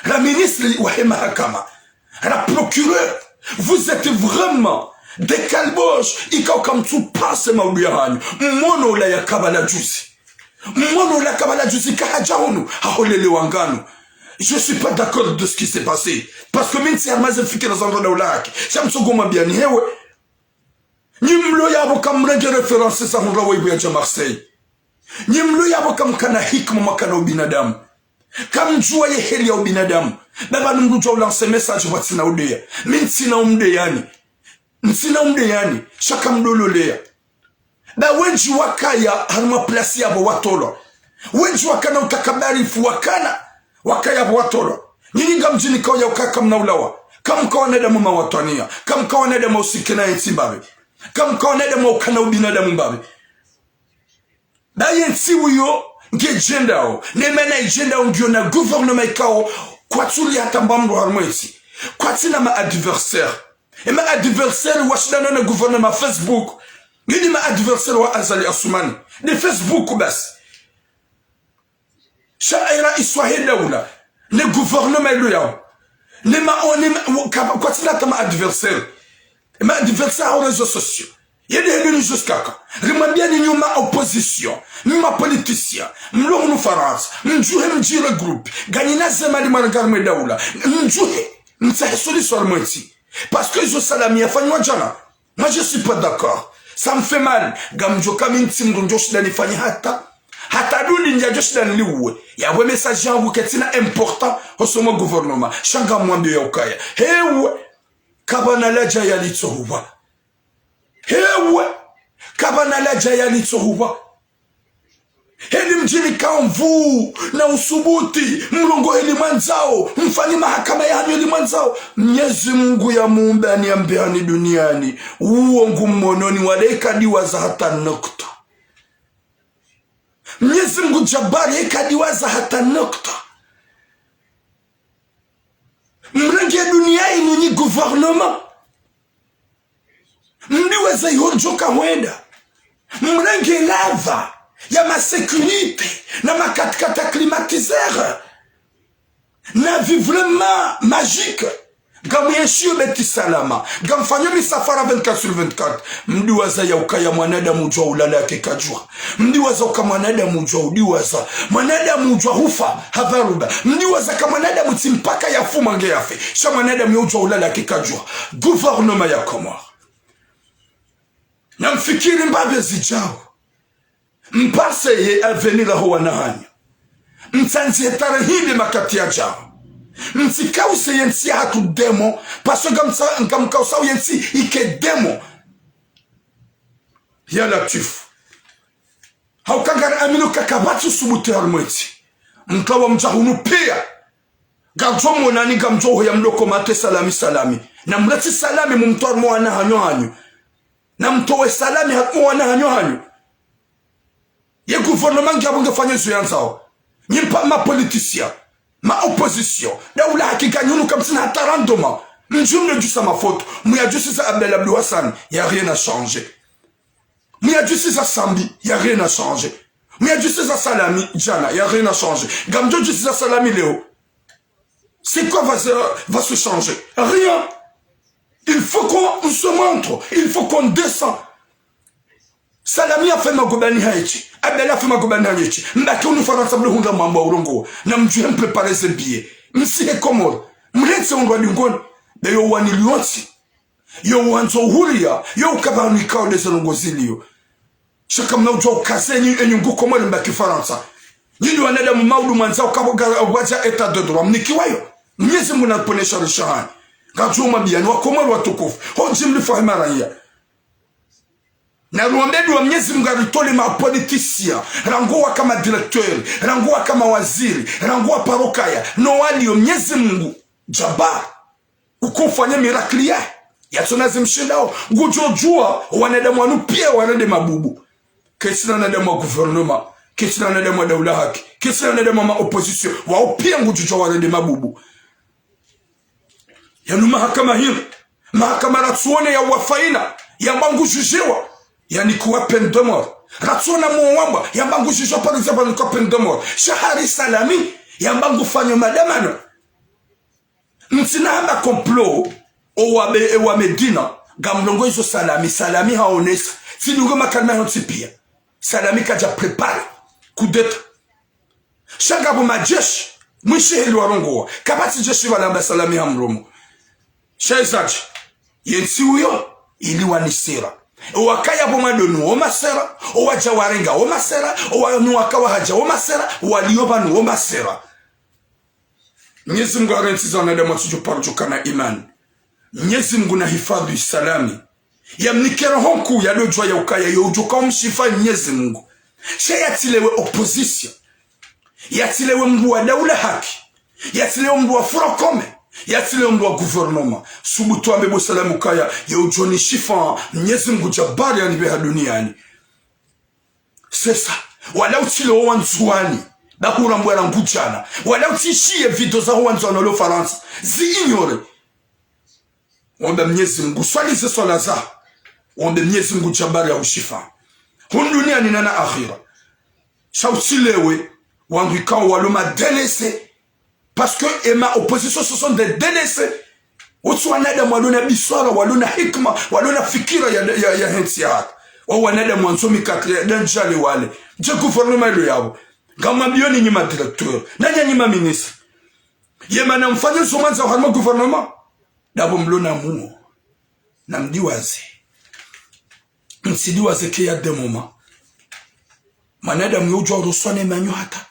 la ministre wa mahakama la procureur vous êtes vraiment des calboches ikao kamtu passe maudiano mmono la yakabala juzi mmono la kabala juzi kahajaonu haolele wangano. Je suis pas d'accord de ce qui s'est passé parce que même si armaze fike dans endroit ulaki chamsogoma bien hewe nyimlo yabo kamrenge référence sa honra waibu ya Marseille nyimlo yabo kamkana hikma makana ubinadamu kamjua ye heli ya ubinadamu baba nunguja ulanse message wa tina udea min tina umde yani shaka mdololea ba wenji wakaya harma plasi yabo watolo wenji wakana utakabarifu wakaya yabo watolo nyinga mjini kauya ukaka mnaulawa kamkawa neda mama watania kamkawa neda mausikina yensi babi kamkawa neda maukana ubinadamu babi da yensi uyo nge jendao nemena ijendao ngio na gouvernement ikao kwa tuli hata mbamdo harmoisi kwa tina ma adversaire et ma adversaire washidana na gouvernement Facebook ngini ma adversaire wa Azali Assoumani de Facebook basi shaira iswahe daula ne gouvernement ilo yao ne ma kwa tina hata ma adversaire aux réseaux sociaux il y a des religieux kaka rimambia ni nyuma opposition ma politicien mlo nous France njuhe mjire groupe ganina zema li managarme daula njuhe mtsahsuli sur mweti parce que je salami afanywa jana moi je suis pas d'accord ça me fait mal gamjo kama ntimdo njoshi dani fanya hata duni nja joshi dani liwe ya we message yangu ketina important hosomo gouvernement shanga mwambe ya ukaya hewe kabana laja ya litsohuwa hewe kabana laja ya litsohuwa heli mjini kamvu na usubuti mlongo heli manzao mfani mahakama ya heli manzao Mwenyezi Mungu ya muumbe aniambeani duniani uongo mmononi waleka diwaza hata nukta Mwenyezi Mungu jabari eka diwaza hata nukta mrenge duniani nini gouvernement mliweza yonjoka mwenda mrenge lava ya ma sécurité na ma 4x4 climatiseur na vivlement magique gamyeshio beti salama gamfanyo misafara 24/24 mdiwaza ya ukaya mwanadamu ujwa ulala yake kajua mdiwaza uka mwanadamu ujwa udiwaza mwanadamu ujwa hufa hadharuba mdiwaza kama mwanadamu timpaka ya fuma nge yafe sha mwanadamu ujwa ulala yake kajua gouvernement ya Comore na mfikiri mbabe zijao mpase ye avenir ho wanahanya mtsanzi tarahili makati ya jao mtsikause yensi hatu demo paso nkamkausa yensi ike demo ya latif haukangara amino kakabatu subuti harmweti mkawa mjahunu pia gamjomo nani gamjoho ya mloko mate salami na mleti salami mumtoa mwana hanyo na mtowe salami mwana hanyo ye gouvernement qui a besoin de faire ce yanzao ni pas ma politicien ma opposition da ula hakika nyunu comme ça tarandoma njumne du sama faute muya juste ça Abdel Abdou Hassan y a rien à changer muya juste ça Sambi y a rien à changer muya juste ça Salami Jana y a rien à changer gamjo juste ça Salami Léo c'est quoi va se changer rien il faut qu'on se montre il faut qu'on descend Salami a fait magobani haïti Abdel a fait magobani haïti mbaki unu faransa blu hunga mambo urongo na mjuhe mprepare ze biye msihe Comore mletse undwa lingoni de yo wani lionsi yo wanzo huria yo ukabani kao de zongo zilio shaka mna ujwa ukazenyi enyungu Comore mbaki faransa nyini wanada maudu manzao kaboga waja etat de droit mnikiwayo Mwenyezi Mungu anaponesha rishahani gajuma biyani wa Comore watukufu hoji mlifahima raia na ruombedu wa Mwenyezi Mungu alitole ma politicien rangoa kama directeur rangoa kama waziri rangoa parokaya no wali Mwenyezi Mungu jaba ukufanya miracle ya tunazi mshindao ngujojua wanadamu wanu pia wanade mabubu kesina wanadamu wa gouvernement kesina wanadamu wa daula haki kesina wanadamu wa opposition wao pia ngujojua wanade mabubu ya nu mahakama hili mahakama ratsuone ya wafaina ya mbangu jujewa yani kuwa peine de mort ratsona muwamba yambangu jisho par exemple ko peine de mort shahari salami yambangu fanyo madamano ntina hamba complot o Medina gamlongo izo salami haonesa sidungo makalma hotipia salami kaja prepare coup d'etat shanga bo majeshi mwisheheli warongoa kabati jeshi walamba salami hamromo shezaji yensi uyo ili wanisira wakaya bo madonu o masera o waja warenga o masera o wanu wakawa haja o masera walioba no o masera Mwenyezi Mungu arentiza na demo tujupana imani Mwenyezi Mungu na hifadhi salami ya mnikera honku ya dojwa ya ukaya ya ujoka mshifa Mwenyezi Mungu shayatilewe opposition yatilewe mbu wa daula haki yatilewe mbu wa furokome yatilewe mbu wa gouvernement subutu ambebo salamu kaya ya ujoni shifa Mwenyezi Mungu jabari ya nibeha duniani sesa wala utilewe wanzuani bakura mbwela ngujana wala utishie video za wanzuani walo Faransa zi ignore wambe Mwenyezi Mungu swalize swala za wambe Mwenyezi Mungu jabari ya ushifa hundunia ni nana akhira shautilewe wangu ikaw waloma délaissé parce que ma opposition ce sont des délaissés utwanada walona biswara walona hikma walona fikira ya hensiat wa wanada mwanzomi kakle danjali wale je gouvernement ile yabo kama bioni nyima directeur nanya nyima ministre yema na mfanye somanza harma gouvernement dabo mlona muo na mdiwaze msidiwaze kia de moment manada myojo rusone manyo hata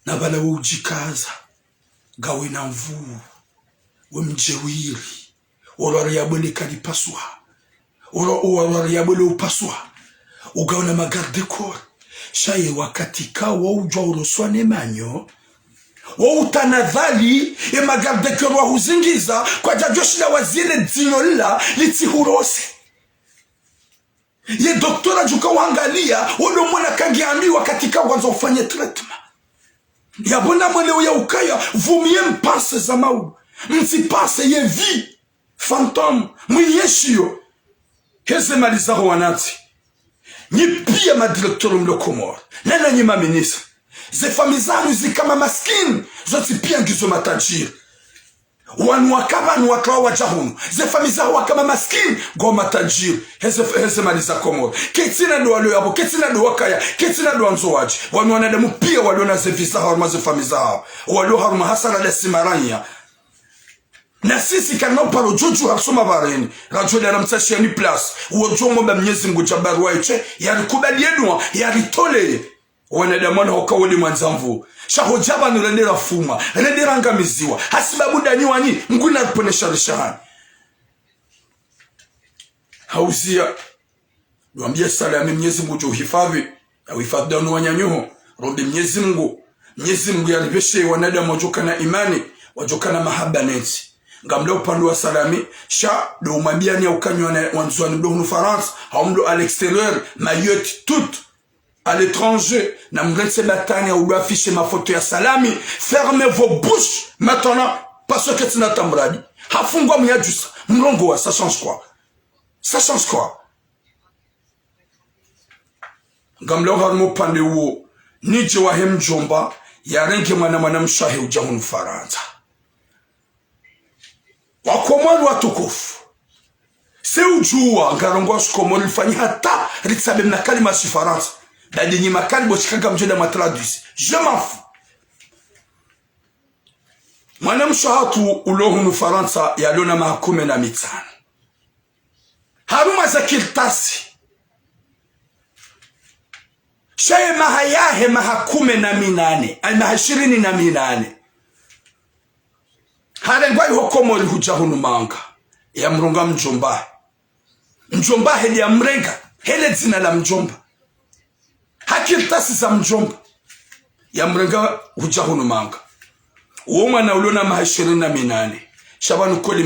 na bala ujikaza gawe na mvu wemjewiri olwari yabole kalipaswa olwari yabole upaswa ugaona magarde corps shaye wakati kawo ujwa uruswane manyo wa utanadhali e magarde corps wa huzingiza kwa jajoshi la wazire dzinyola litihurose ye doktora juka wangalia wodo mwana kangiambiwa katika kwanza ufanye treatment yabona mwele ya ukaya vumie mpase za mau msipase ye vi fantôme mwiyeshio heze malizaho wanati ni pia madirektori mlokomor nana nyima ministre ze famizanu zikama maskini zoti pia ngizo matajiri wanu wakaba nu wakawa wajahunu ze famizaho wakama maskini go matajiri heze maliza komor ketina do walo yabo ketina do wakaya ketina do anzowaji wanu wanadamu pia waliona ze visa harma ze famizaho walo harma hasana la simaranya na sisi kana paro jojo hasoma bareni radio la mtashia ni place uojo ngomba Mwenyezi Mungu jabarwa iche yalikubali edwa yalitolele wanadamu na ukawoli mwanzamvu shahojaba nurendera fuma rendera ngamiziwa hasibabu dani wani nguna kuponesha rishahani hauzia niambia salami Mwenyezi Mungu uhifadhi na uhifadhi wa wanyanyoho rombe Mwenyezi Mungu yaribeshe wanadamu wajokana imani wajokana mahaba neti ngamlo upande wa salami sha do mwambia ni ukanywa na wanzwani ndo France haumdo à l'extérieur mayotte toute à l'étranger na mrense batania ou afficher ma photo ya salami fermez vos bouches maintenant parce que tu n'as tambradi hafungwa myajusa mrongo ça change quoi ngamlo harmo pande wo nije wa hemjomba ya renke mwana mshahe ujahun Faransa wakomori watukufu se ujua ngarongo sikomori fanyi hata ritsabe na kalima si Faransa dadi ni makali bochikaga mjeda matradus je m'en fous mwana mshahatu ulohunu Faransa yalona mahakume na mitano haruma za kirtasi shaye mahayahe mahakume na minane ay mahashirini na minane harengwa ihokomori hujahunu manga ya mrunga mjomba heli ya mrenga hele zina la mjomba hakirtasi za mjomba ya mrenga hujahunu manga uo mwana ulona mahashirini na minane shabanu koli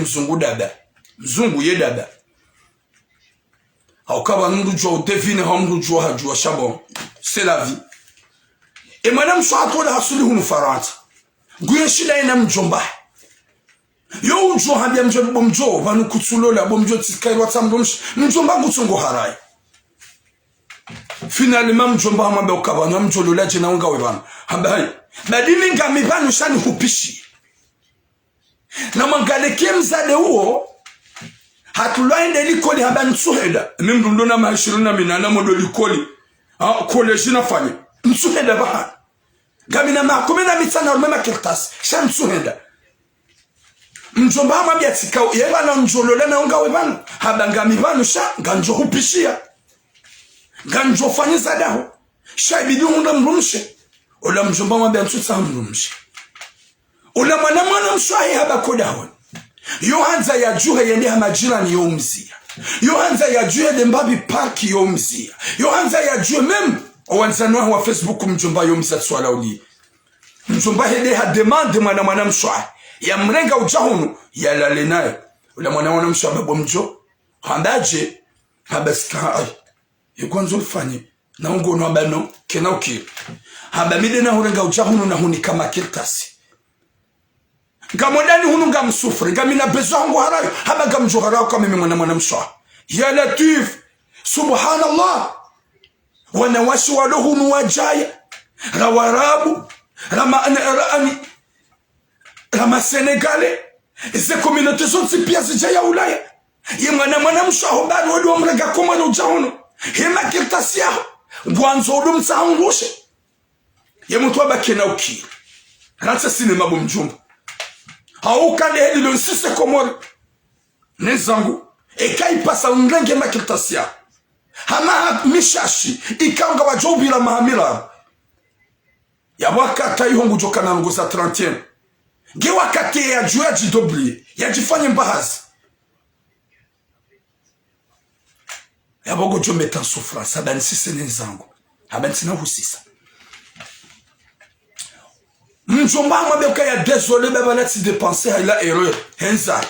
mzungu ye dada haukaba nurujwa udevine hamrujwa hajwa shabon c'est la vie et madame Sohato la hasuli hunu Faransa guye shida ina mjomba yo ujo hambia mjo vanu kutsulola bomjo tikairwa tsamdomsh mjomba ngutsongo harai finalement mjomba mwambe ukabana mjolola jina unga webana hamba hai badini ngami banu shani hupishi na mangaleke mzade huo hatulaende likoli hamba nsuheda mimdu ndona mahishiruna minana modo likoli kole jina fanye nsuheda baha gamina makumena mitana urmema kirtas shan nsuheda mjomba mwambe atika yebana mjolola na unga webana hamba ngami banu sha ganjo hupishia ganjo fanye zadaho shaibidi hunda mrumshe ola mjomba mwambe ntutsa mrumshe ola mwana mswahi haba kodaho yohanza ya juhe yende hamajirani yomzia yohanza ya juhe dembabi parki yomzia yohanza ya juhe mem owanzanwa wa Facebook mjomba yomzia swala uli mjomba hede ha demande mwana mswahi ya mrenga ujahunu ya lale naye ola mwana mswahi babo mjo handaje habaska ay yekwanzo fanye na ngo no abano kena ukiri haba mide na hurenga ujahunu na huni kama kirtasi ngamodani hunu ngamsufri ngamina bezongo harayo haba ngamjoharayo kama mimi mwana mswa ya latif subhanallah wana washi walohunu wajaya rawarabu rama senegale ze communauté zonsi pia zijaya ulaya ye mwana mswa hobani wadi wamrenga koma na ujahunu hema kirtasi yaho ngwanzo odum tsaungushe ye mtu abakena ukiri ratsa sinema bomjumba haukane hedi lo nsise komori nezangu ekai pasa unrenge makirtasi yaho hama mishashi ikanga wajobila mahamila ya wakata ihongu jokana nguza 30 ge wakati ya juya jidobli ya jifanye mbahazi yabogo jo meta souffrance abani sisi nenzangu abani tina husisa mjomba mwambe ukaya désolé baba nati dépenser ila erreur henza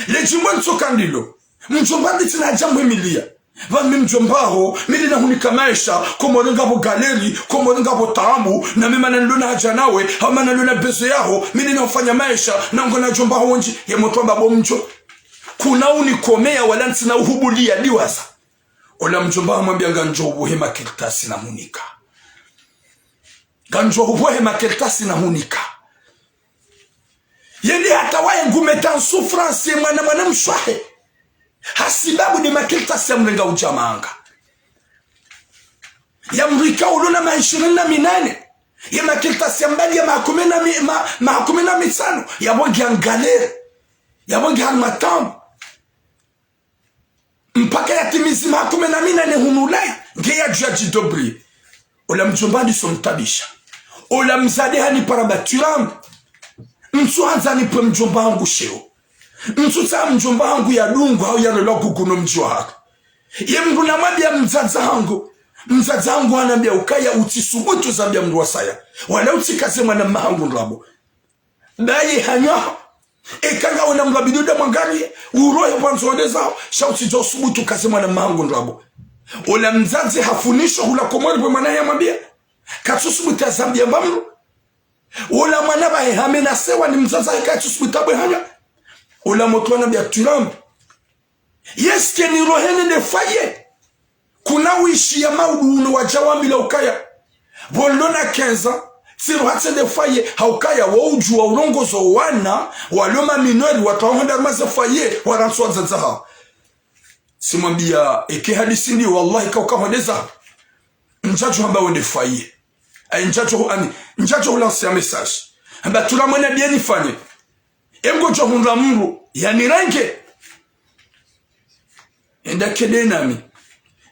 le jimbo nsokandilo mjomba nditina jambo emilia va mjomba ho milina hunika maisha komorenga bo galeri komorenga bo tamu na mema na luna haja nawe ama na luna bezo yaho milina ufanya maisha na ngona jomba ho nji ya motomba bo mjo kuna unikomea wala ntina uhubulia diwaza ola mjomba mwambia nganjo ubuhema kirtasi na munika ganjo ubuhema kirtasi na munika yeli hata wae ngumeta souffrance mwana mswahe hasibabu ni makirtasi ya mrenga ujamanga ya mrika ulona maishirina minane ya makirtasi ya mbali ya mahakumena mitano ya wangi angalere ya wangi hanmatamu mpaka yatimizi mahakumena hunulaya ngeya juaji dobri ola mjombadi somtabisha ola mzade hani parabaturam mtu hanzani pe mjomba hangu sheo mtu ta mjomba hangu ya dungu hau ya loloku kuno mjua haka ye mguna mabia mzaza hangu anambia ukaya utisubutu zambia mruwasaya wala utikaze mwana mahangu nrabo daye hanyaho ekanga wana mlabiduda mwangari urohe panzode zao shauti jo subutu kaze mwana mahangu nrabo ola mzazi hafunisho hula komori pwe mwana ya mabia katsusubutu ya zambia mbamru ola mwana bae hamena sewa ni mzaza katsusubutu abwe hanya ola motwana bia turambi yeske ni rohene de faye kuna wishi ya maudu wajawambi la ukaya bolona kenza siru hatse de faye haukaya wauju wa urongozo wana waloma minori watawahonda maze faye waranswa zazaha simambia eke hadisi ndi wallahi kaukahondeza njajo hamba wende faye ay njajo hulansi ya message hamba turamwena bieni fanye emgo johunra mru yani ranke enda kede nami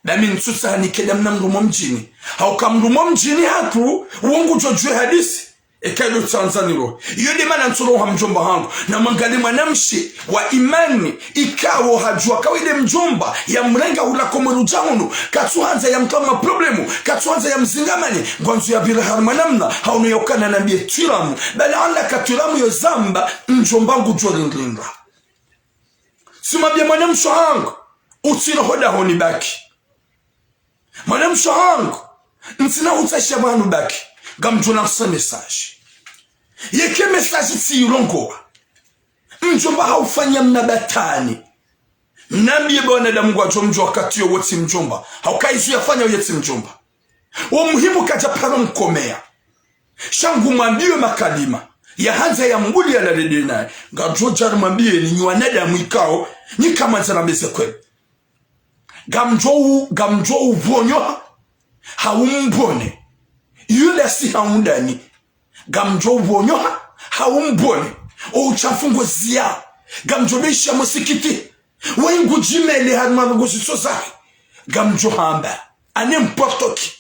nami nsusa ni kede mna mrumo mjini hauka mrumo mjini hatu uongu jojue hadisi ekaido Tanzaniro yode mana nsuro wa mjomba hangu na mangali mwanamshi wa imani ikawo hajua kawide mjomba ya mrenga hula komoru jahunu katuanza ya mtama problemu katuanza ya mzingamani gwanzu ya bila harmanamna haunu yokana nambie tiramu bala anda katiramu yo zamba mjomba ngu jua lindrinda simabia mwanamsho hangu utiro hoda honi baki mwanamsho hangu ntina utasha wanu baki gamjona sa message yeke message si rongo mjomba haufanya mnabatani Nambie bwana da Mungu ajomjo wakati yo woti mjomba. Haukaizu yafanya uyeti mjomba. Muhimu kaja para mkomea. Shangu mwambiwe makalima. Ya hanza ya mbuli ya lalede nae. Gajojar mwambiwe ni nyuaneda mwikao. Ni kama zana meze kwe. Gamjo uvonyo. Haumbone. Yule si haundani. Gamjo uvonyo. Haumbone. O uchafungo zia. Gamjo besha musikiti. Wengu jimele hadma sosa. Gamjo hamba. N'importe qui.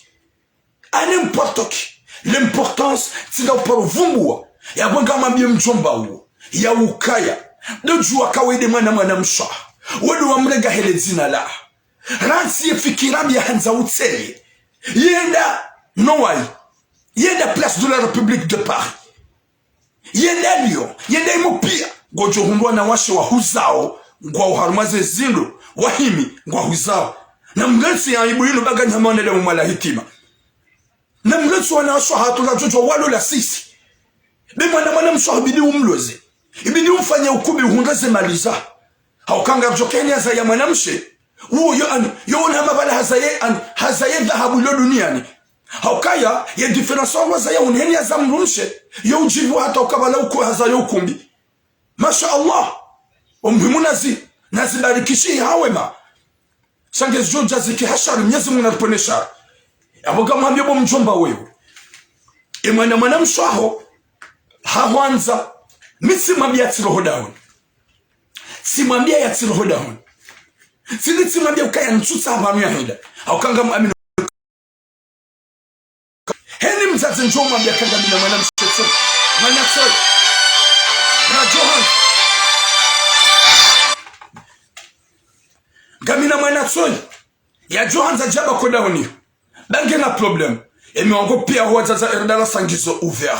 L'importance c'est de par vumbua. Ya bonga mabie mjomba uo. Ya ukaya. Dojua kawede mwana msha. Wedu wa mrega hele zina la. Ransi ye fikirabi ya hanza utele. Yenda Noai. Yenda Place de la République de Paris. Yenda Lyon. Yenda Imopia. Gojo hundua na washe wa huzao. Ngwa uharumaze zindu. Wahimi. Ngwa huzao. Na mgensi ya ibu yinu baga nyamane le umala hitima. Na mgensi wana washo hatu la jojo walo la sisi. Bima na mwana msho bidi umloze. Ibidi umfanye ukubi uhundaze maliza. Haukanga mjokeni haza ya mwanamshe. Uo yo unhamabala hazaye dhahabu ilo duniani. Haukaya ya diferensa waza ya unheni haza mrumshe. Yo ujivu hata ukabala uku hazaye ukumbi. Masha Allah. Umuhimu nazibarikishii hawema. Sange zoja ziki hashari mnyezi mnariponesha. Aboga mwambie bo mjomba wewe. Mwana mshaho hawanza misi mwambia tiroho down. Si mwambia ya tiroho down. Si mwambia ukaya nchusa hapanu ya hida. Haukanga mwamino. Heni mzazi njoo mwambia kanga mina mwana mshaho. Mwana mshaho. Rajohan. Gamina mwana tsoi ya Johanza jaba koda honi bange na problem emi wango pia wazaza erdarasa ngizo ouvert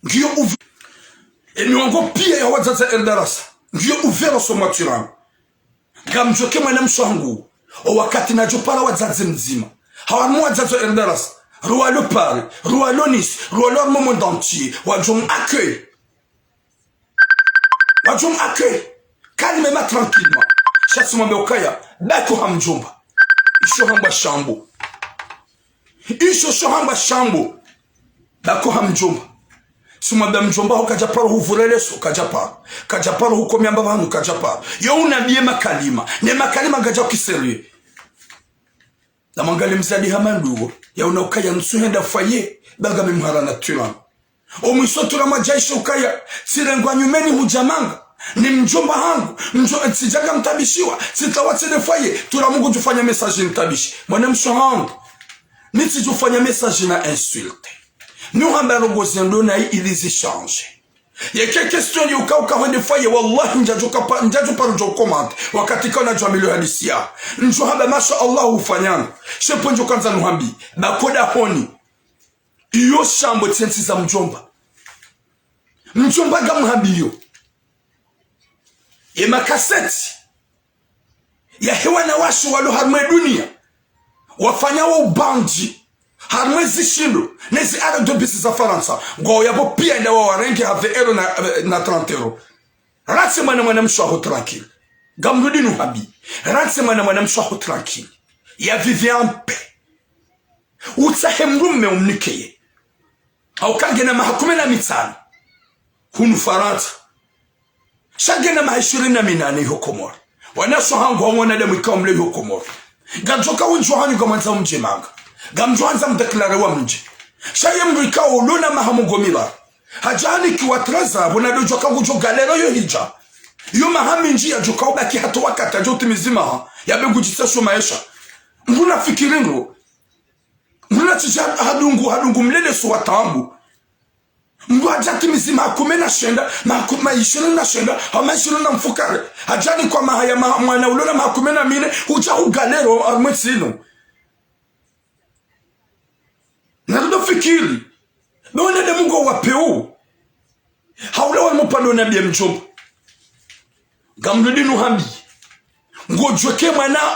ngiyo ouvert emi wango pia ya wazaza erdarasa ngiyo ouvert so maturan gamjoke mwana mshangu o wakati na jopara wazaza mzima hawamu wazaza erdarasa roi le Paris roi le Nice roi le monde entier wajom accueil calmement tranquillement. Chasi mwambe ukaya, bako hamjomba. Isho hamba shambo. Bako hamjomba. Sumwambe mjomba hukajaparo huvureleso, kajaparo hukomi amba vanu, kajaparo. Yo unabie makalima. Ne makalima gaja kiseri. Na mangali mzali hamandugo. Ya unaukaya nusuhenda faye, baga mimhara na turan. Omwiso turama jaisho ukaya, sirengwa nyumeni hujamanga. Ni mjomba hangu, sijaga mtabishiwa, sitawatse defaye, turamungu tufanya message mtabishi. Mwana mshangu, niti tufanya message na insulte. Nuhamba rogozi ndona ilizi change. Yeke question yu kauka wende faye, wallahi njaju paru jo komante, wakati kana jamilo hadisia. Njuhamba masha Allah ufanyanga. Shepo njo kanza nuhambi, bakoda honi. Iyo shambo tsensi za mjomba. Mjomba gamuhambi yo. Ye makaseti ya hewa na washu walo harmwe dunia wafanya wa ubanji harmwe zishindo nezi ara dobisi za Faransa ngwa yabo pia nda wa warengi have euro na 30 euro. Ratse mwana mshaho tranquille gamrudinu habi ratse mwana mshaho tranquille ya Vivian pe utahemrume umnikeye au kange na mahakume na mitano hunu Faransa shagena mahishirina minane hiyo Komoro. Wanaso hangu hawana da mwikamle hiyo Komoro. Gamjoka unjwa hanyu gamanza mje manga. Gamjohanza mdeklare wa mje. Shaye mwikao luna mahamugomila. Hajani kiwatraza wanadojo kangujo galero yo hija. Yo mahami njia joka ubaki hatu wakata jote mizima ya begu jisasho maisha. Mbuna fikiringo. Mbuna tija hadungu mlele suwa tambu. Mwajati mizima hakumena shenda, maishino na shenda, hamaishino na mfukare. Hajani kwa mahaya mwana ulona mahakumena mine, huja ugalero armwetsino. Narudo fikiri. Mwana de mungo wapeu. Haula wa mpando na bia mchombo. Gamrudinu hambi. Ngojweke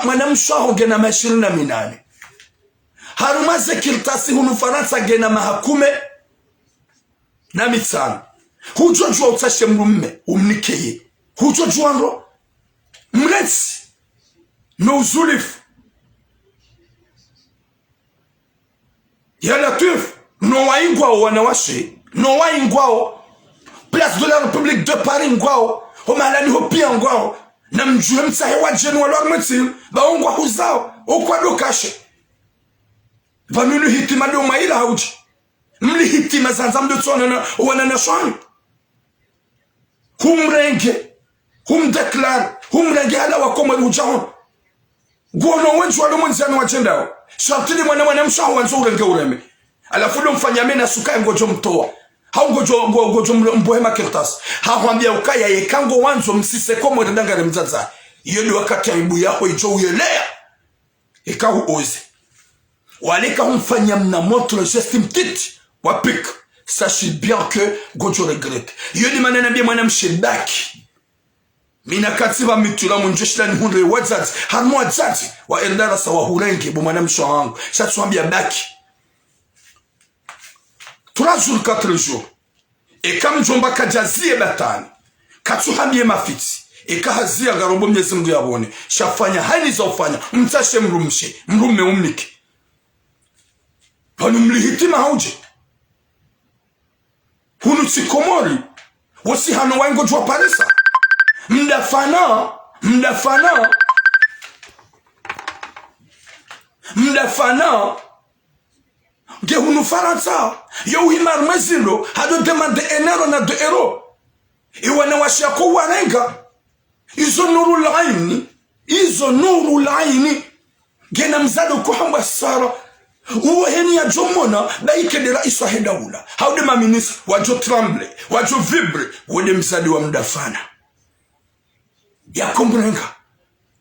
mwana mshaho gena maishino na minane. Harumaze kiltasi hunu Faransa gena mahakume na mitano. Hujojua utashe mrumme umnikeye. Hujojua ndo mlezi no uzulifu ya Latif no waingwao wanawashe no waingwao Place de la République de Paris ngwao o malani ho pia ngwao na mjue mtsahe wa jeni wa lwagmetil baongwa huzao okwado kashe vanunu hitima do maila hauji mli hitima zanza mdo tsona na wana na shwani humrenge humdeklar humrenge hala wakoma ujahon gono wenju walo mwanziano wa jendao shartili mwana mshaho wanzo urenge ureme alafu ndo mfanyame na suka ngojo mtoa hau ngojo mbohema kirtas hawambia ukaya yekango wanzo msiseko mwendangare mzaza iyo ni wakati ya ibu yako ijo uyelea ikahu oze waleka humfanya mna montre geste mtiti wapik sachez bien que gojo regrette iyo ni manena bia mwana mshedaki mina katiba mitula munjishlan hunre wazazi harmo wazazi wa endara sawa hurenge bo mwana mshahangu shatwambia baki 3 jours 4 jours et comme jomba kajazie batani katuhamie mafiti ikahazia garombo Mwenyezi Mungu yabone shafanya hani za ufanya mtashe mrumshe mrume umniki hanu mlihitima hauje hunu tsikomori wasi hano wango jwa Parisa mdafana ge hunu Faransa yo himar mazilo hado demande enero na 2 euro iwana washako warenga izo nuru laini gena mzado kuhamba sara uwe heni ya jomona baike de raisu wa hedaula haude maminisa wajo tremble wajo vibre wode mzado wa mdafana ya kumbrenga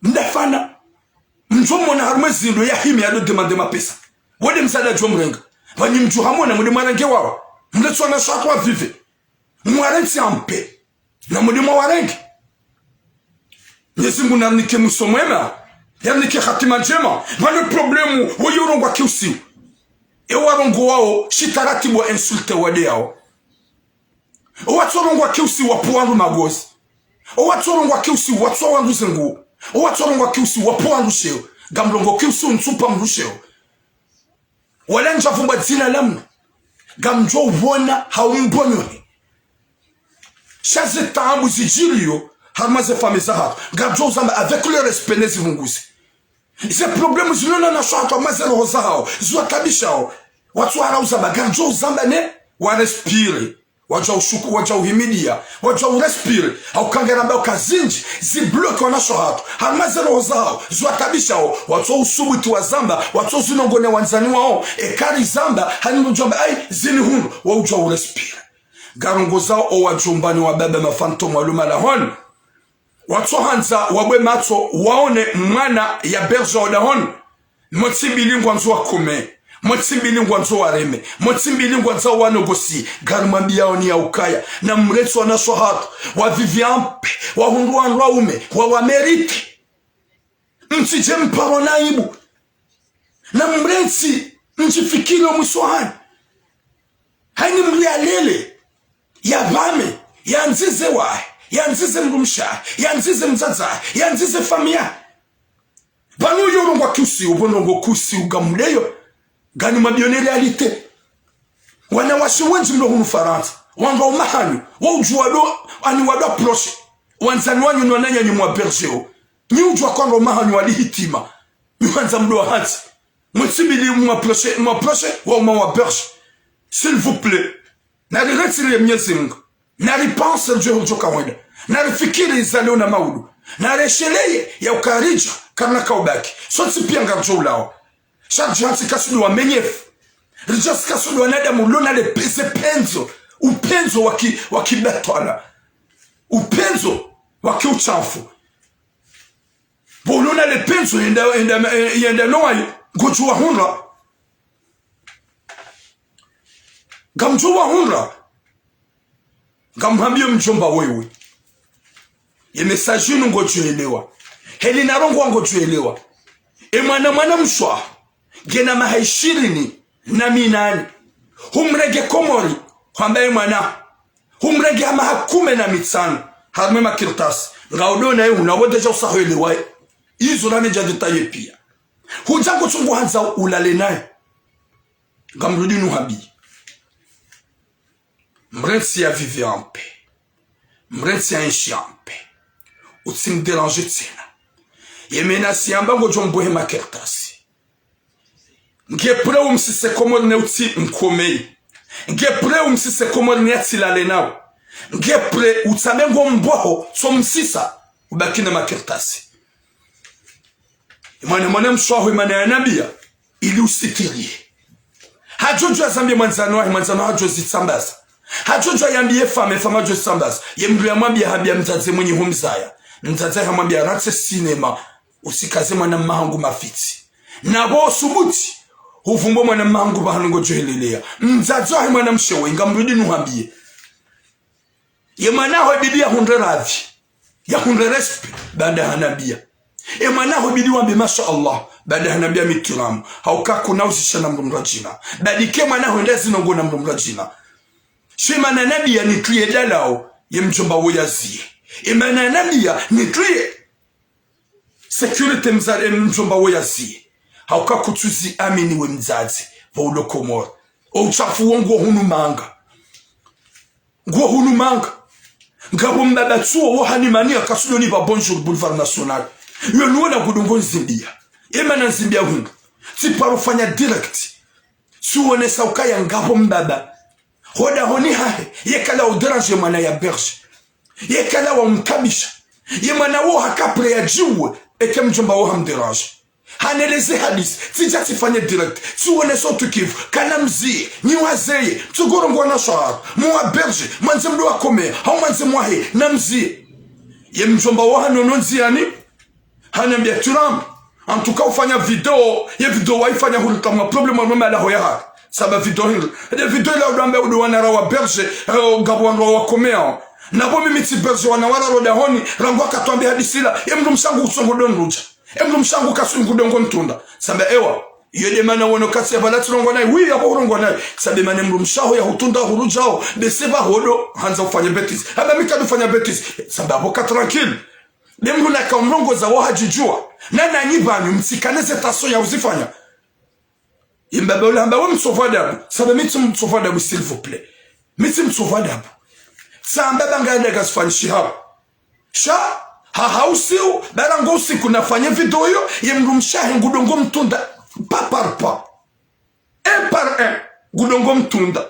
mdafana mjomona harmazindo ya himi hado demande mapesa wode mzado jomrenga vanyi mjuhamona mwede mwarange wawa mletuwa na shakwa vive mwarensi ampe na mwede mwarange Mwenyezi Mungu namnike musomwema yamnike khatima njema vale problemu woyorongwa kiusi ewarongo wao shitaratibu wa insulte wade yao owatorongwa kiusi wapuandu magozi owatorongwa kiusi watsowandu zengu owatorongwa kiusi wapuandu sheo gamlongo kiusi ntsupa mrusheo wala njavumba dzina lamna gamjo wona haumbonyohe shaze tambu zijiriyo harmaze famisaha gamjo zamba avec le respect nezi vunguzi ise problème zilona na shaka mazero hozao zwa kabishao watu warauza bagamjo zamba ne wa respire wacha ushuku wacha uhimidia wacha urespire au kangeramba ukazinji zibloke wanasho hato harmazero hozao zwa kabishao watu usubuti wa zamba watu zinongone wanzani wao ekari zamba hanimo jomba ai zini hunu wa uja urespire garongo zao o wajumbani wa baba mafantom waluma la hon watu hanza wabwe mato waone mwana ya berja odahon motimbili ngwanzo kome motimbili ngwanzo wareme motimbili ngwanzo wanogosi garumambia oni ya ukaya na mretu na shohat wa viviampe wa hundwa nraume wa wameriti msije mparo naibu na mreti mjifikilo muswahani haini mlialele ya vame ya nzize wae yanzize mrumsha yanzize mzaza yanzize famia banu yorongwa kusi ubonongo kusi ugamleyo gani mabione realite wana washiwenji mlo hunu Faransa wanga umahanu wa ujuado ani wado proche wanzani wanyu nwananya ni mwa bergeo ni ujwa kwanga umahanu wali hitima mwanza mlo hati mwitibili mwa proche wa umawa berge s'il vous plaît na retire Mwenyezi Mungu na ripense Dieu hojoka wenda na rifikiri izaleo na maudu na resheleye ya ukarija karna kaubaki soti pia ngarjo ulao shadji hansi kasudu wa menyefu rijas kasudu wa nada mulona le pese penzo upenzo wakibetwala upenzo wakiuchafu bolona le penzo yenda noayi goju wa hunra gamjo wa hunra gamhambio mjomba wewe ye message ngo tuelewa heli narongo ngo tuelewa e mwana mshwa gena mahaishirini na minani humrege komori kwambaye mwana humrege mahakume na mitsano harme makirtas ngaudo na yuna wote jo sahelewa Izo la neja detaye pia. Hujango chungu hanza ulale naye. Gamrudi nuhabi. Mrensi ya vive en paix. Mrensi ya enchi en paix. Utsim déranger tsena. Yemena si ambango jombohe makertasi. Nge pre umsise komor ne utsi mkomei. Nge pre umsise komor ne atsilale nao. Nge pre utamengo mboho so msisa ubakine makertasi. Mwana mswaho imane ya nabia ili usitirie. Hajojo ya zambie mwanzano hajo zitambaza. Hajojo ya mbie fame hajo zitambaza. Ye mdu ya mwambia habia mtaze mwenye humzaya. Mtaze ya mwambia rate sinema usikaze mwana mahangu mafiti. Na bo subuti uvumbo mwana mahangu bahanungo johelelea. Mtaze ya mwana mshewe inga mrudi nuhambie. Ye manaho bibia hundre radhi. Ya hundre respe baada hanabia. Manaho bidi wambe masha Allah baada hanabia mitiramu haukako na usisha na mrumrajina badike manaho ndezi nongo na mrumrajina shema na nabia nituye dalao ye mjomba woyazie imana nabia nituye security mjomba woyazie haukako tuzi amini we mzazi vaulo komor uchafu nguo hunu manga ngabo mbaba tuo wohanimania kasudo ni ba bonjour boulevard national yo nuona kudongo nzimbia emana nzimbia hungu si parofanya direct suone saukaya ngapo mbaba hoda honi hahe yekala udrange mwana ya berge yekala wa mkabisha yemana wo hakapre ya jiwe eke mjomba wo hamderange haneleze hadis tija tifanye direct suone so tukivu kana mzie niwazeye tugorongwa na shahar mwa berge manze mdo akome hau manze mwahe na mzie ye mjomba wo hanononziani hanambia turam en tout cas ufanya video ye video waifanya hulitama problema mama la hoya saba video hil de video la udambe udwana rawa berge gabwan rawa komea na bo mimi ti berge wana wala roda honi rango akatwambia hadisila emdu mshangu usongo don ruja emdu mshangu kasungu dongo ntunda saba ewa yede mana wono kasi ya balati rongo nayi wi abo rongo nayi sabe mane emdu mshaho ya hutunda hurujao de seba hodo hanza ufanya betis haba mikadu ufanya betis saba abo ka tranquille Demru na kaumrongo za wahajijua. Nana nyibanyu msikaneze taso ya uzifanya. Imbabe ulamba we msovadabu. Sabe miti msovadabu s'il vous plaît. Miti msovadabu. Sa mbaba ngaende gasfanyishi hao. Sha hausiu barango usiku nafanya video yo ye mrumshahe ngudongo mtunda par pas. Un par un ngudongo mtunda.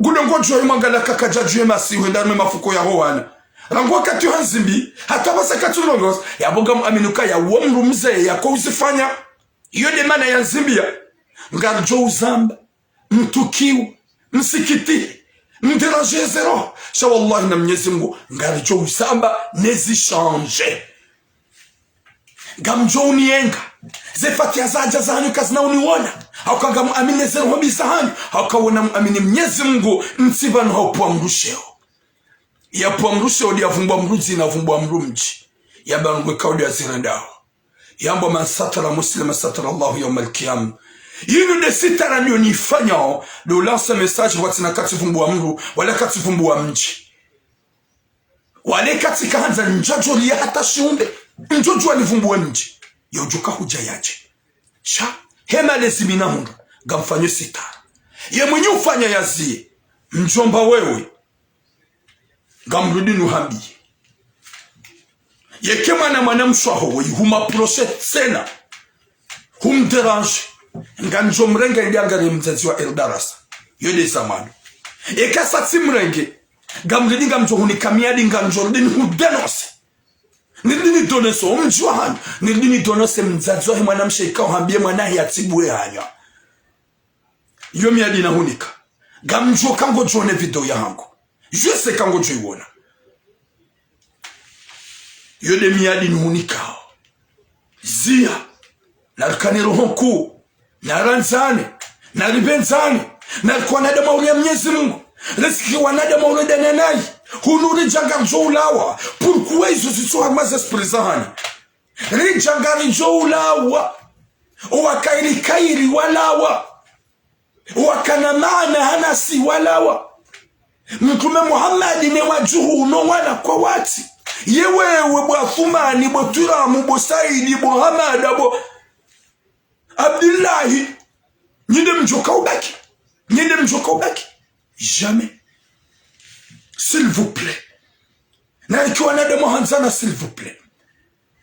Ngudongo joyi mangala kakaja juye masiwe ndarme mafuko ya howana. Rango wakati hanzimbi hata basa katulongos ya boga aminuka ya womru mzee ya kwa usifanya yode mana ya nzimbia ngarjo uzamba mtukiu msikiti mderaje zero sha wallahi na Mwenyezi Mungu ngarjo uzamba nezi change gamjo unienga zefatia zaja zanyu kazina uniona hauka muamini zero hobi sahani hauka wana muamini Mwenyezi Mungu nsibano haupua mrusheo ya puamrushe odi ya vumbwa mruzi na vumbwa mrumji ya barungwe kaudi ya zirandao yambo man satara muslima satara Allahu yawm al-qiyam yinu de sitara ndio nifanya do lancer message wati na kati vumbwa mru wala kati vumbwa mji wale kati kaanza njojo liya hata shiumbe njojo alivumbwa mji yojoka huja yaje cha hema lezimina hunga gamfanyo sitara ye mwenye ufanya yazie mjomba wewe gamrudi nuhambi yekema na mwanamswaho we huma proche sena humderange nganjo mrenge ndiangare mzazi wa Eldaras yode zamani ekasa timrenge gamrudi ngamjo hunikamiadi nganjo ndini hudenose nidini doneso mjwa hanyo nidini donose mzazi wa mwanamshe ikao hambie mwanahi atibue hanyo yomi adina hunika gamjo kango jone video ya hango je sais kango juiwona yode miadi nuhunikao zia narikaniro honku naranzane naribenzane narikuwa nada mauli ya Mwenyezi Mungu resiki wanada mauli dananai hunuri jangar joulawa pourquoi iso siso harmaze sprizahani ri jangari joulawa wakairi kairi walawa wakana maana hanasi walawa Mtume Muhammad ne wajuhu no wana kwa wati yewewe bwa Thumani bwa Turamu bwa Saidi bwa Hamada bwa Abdullahi nyinde mjoka ubaki, nyinde mjoka ubaki jamais. S'il vous plaît, na ikiwa nadamu hanzana s'il vous plaît,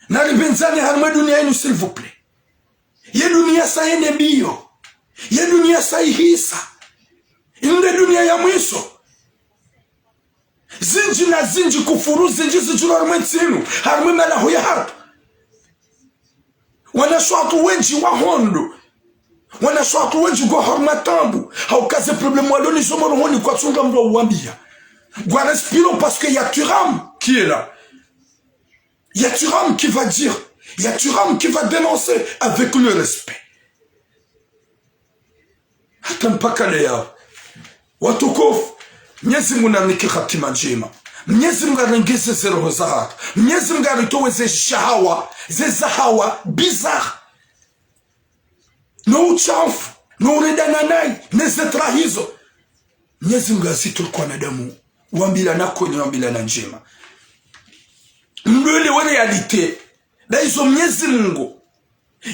na ribenzani harma dunia yenu s'il vous plaît. Ye dunia sa ene bio, ye dunia sa ihisa, inde dunia ya mwiso. Zinji na zinji kufuru, zinji zijuru harma nsinu, harma malahu ya harp. Wanaswatu wenji wa hondo, wanaswatu wenji go harma tambu. Haukaze problemu wadoni somoro honi kwa tsunga mwa uambia. Gwa respiro parce que y a Thuram qui est là. Il y a Thuram qui va dire, il y a Thuram qui va dénoncer avec le respect. Hata mpaka leo watukufu, Mwenyezi Mungu anike hatima njema, Mwenyezi Mungu anengeze roho za watu, Mwenyezi Mungu anitoe ze shahawa, ze zahawa bizarre, no uchafu, no uredana nai, nezetra hizo. Mwenyezi Mungu asitulikuwa na damu wambila nako ni wambila na njema. Mdwele wa realite da hizo Mwenyezi Mungu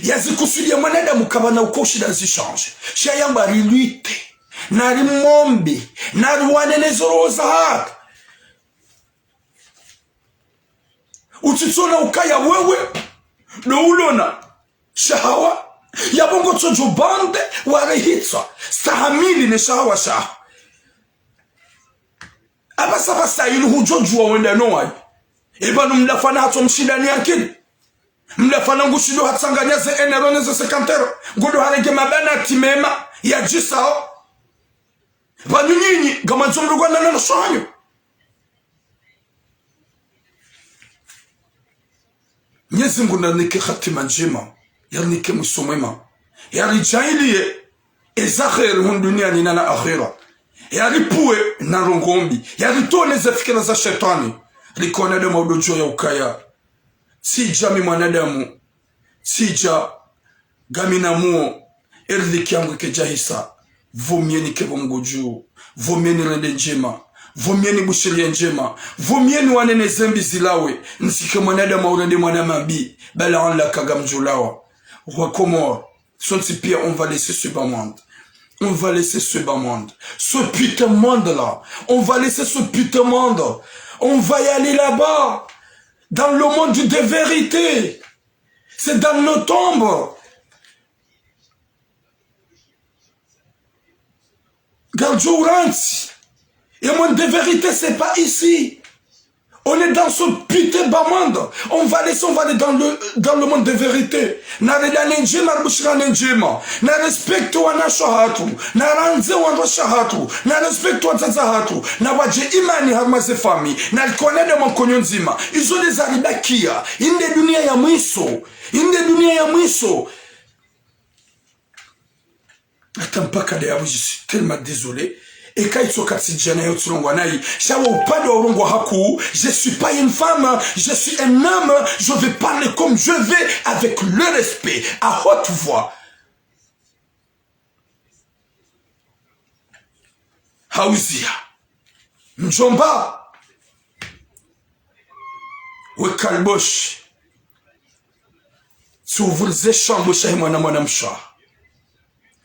yazikusudia mwanadamu kabana ukoshi da zishange. Shayamba riluite na rimombe na ruwanenezo roza haka. Utitona ukaya wewe do ulona shahawa ya bongo tojo bande warehitsa stahamili ne shahawa shahawa. Abasa sa yinu hujojua wenda noa. Eba mlafana hato mshidani yakini. Mlafana ngushido hatsanganya ze enerone ze sekantero. Ngudo harenge mabana timema ya jisao. Banu nyinyi gama nzomrugwa na nashanyo. Mwenyezi Mungu nanike khatima njema, yanike musomema. Yari jahiliye ezakhir hun dunia ni na akhira. Yari puwe na rongombi, yari tone za fikira za shetani. Likona dama udojo ya ukaya. Sija mi mwanadamu, sija gamina muo, erdi kiangu ke jahisa. Vomieni kebo mgoju, vomieni rende njema, vomieni bushiria njema, vomieni wanene zembi zilawe. Nsike mwanadamu urende mwanamabi, bala anla kagamjulawa. Wakomor, sonti pia on va laisser ce bas monde. On va laisser ce bas monde. Ce putain monde là. On va laisser ce putain monde. On va y aller là-bas. Dans le monde de vérité. C'est dans nos tombes. Gardjouranti. Et le monde de vérité, c'est pas ici. On est dans ce putain bas monde. On va aller dans le monde de vérité. Na redane njema bushirane njema. Na respect wana shahatu. Na ranze wana shahatu. Na respect wazaza hatu. Na waje imani harmaze fami. Na likonede mkonyo nzima. Izo de zaribakia. Inde dunia ya mwiso. Inde dunia ya mwiso. Attends pas qu'à je suis tellement désolé. Et quand ils sont je suis pas une femme, je suis un homme, je vais parler comme je vais, avec le respect, à haute voix. Haouzia, Mjomba, Wekalbosh, s'ouvre les chambres,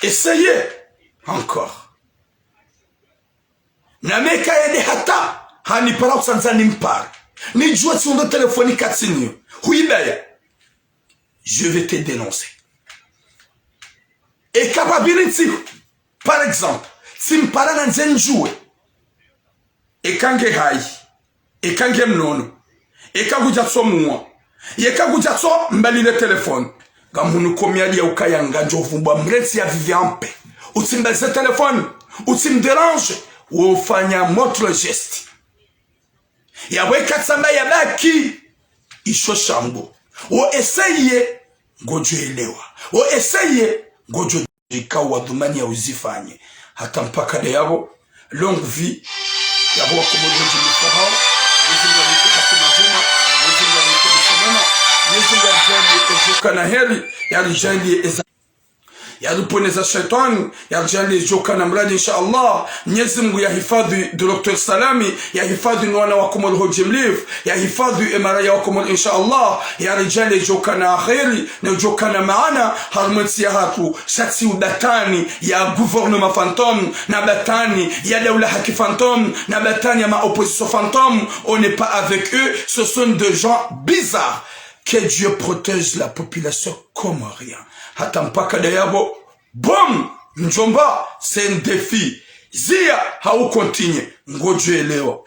essayez encore. Na meka yede hata hani para usanzani mpara ni jua tsindo telefoni katsinyo huibaya, je vais te dénoncer. Et capability, par exemple, si mpara na nzenjue e kange hai e kange mnono e kaguja tso muwa e kaguja tso mbali le telefone gamunu komiali ya ukayanga njovumba mreti ya viviampe utimbaze telefone utimderange ufanya motre geste ya weka tsamba ya baki isho shambo o eseye ngojo elewa o eseye ngojo ikawa dhumani ya uzifanye hata mpaka leo longue vie ya kwa komodo jimifahao nizinga nikuka kumajuma nizinga nikuka msumena nizinga jandi ejuka na heri ya rijandi eza yaliponeza shetani yarjali joka na mradi insha Allah. Mwenyezi Mungu yahifadhi Dr. Salami, yahifadhi wana wa Komol Hojimliv, yahifadhi emara ya Komol insha Allah, yarjali joka na khairi na joka na maana harmati ya hatu shati udatani ya gouvernement fantôme na batani ya daula haki fantôme na batani ya ma opposition fantôme. On n'est pas avec eux, ce sont des gens bizarres. Que Dieu protège la population comme rien. Hata mpaka dayabo, boom, Njomba, c'est un défi. Zia, hau continue. Ngojo elewa.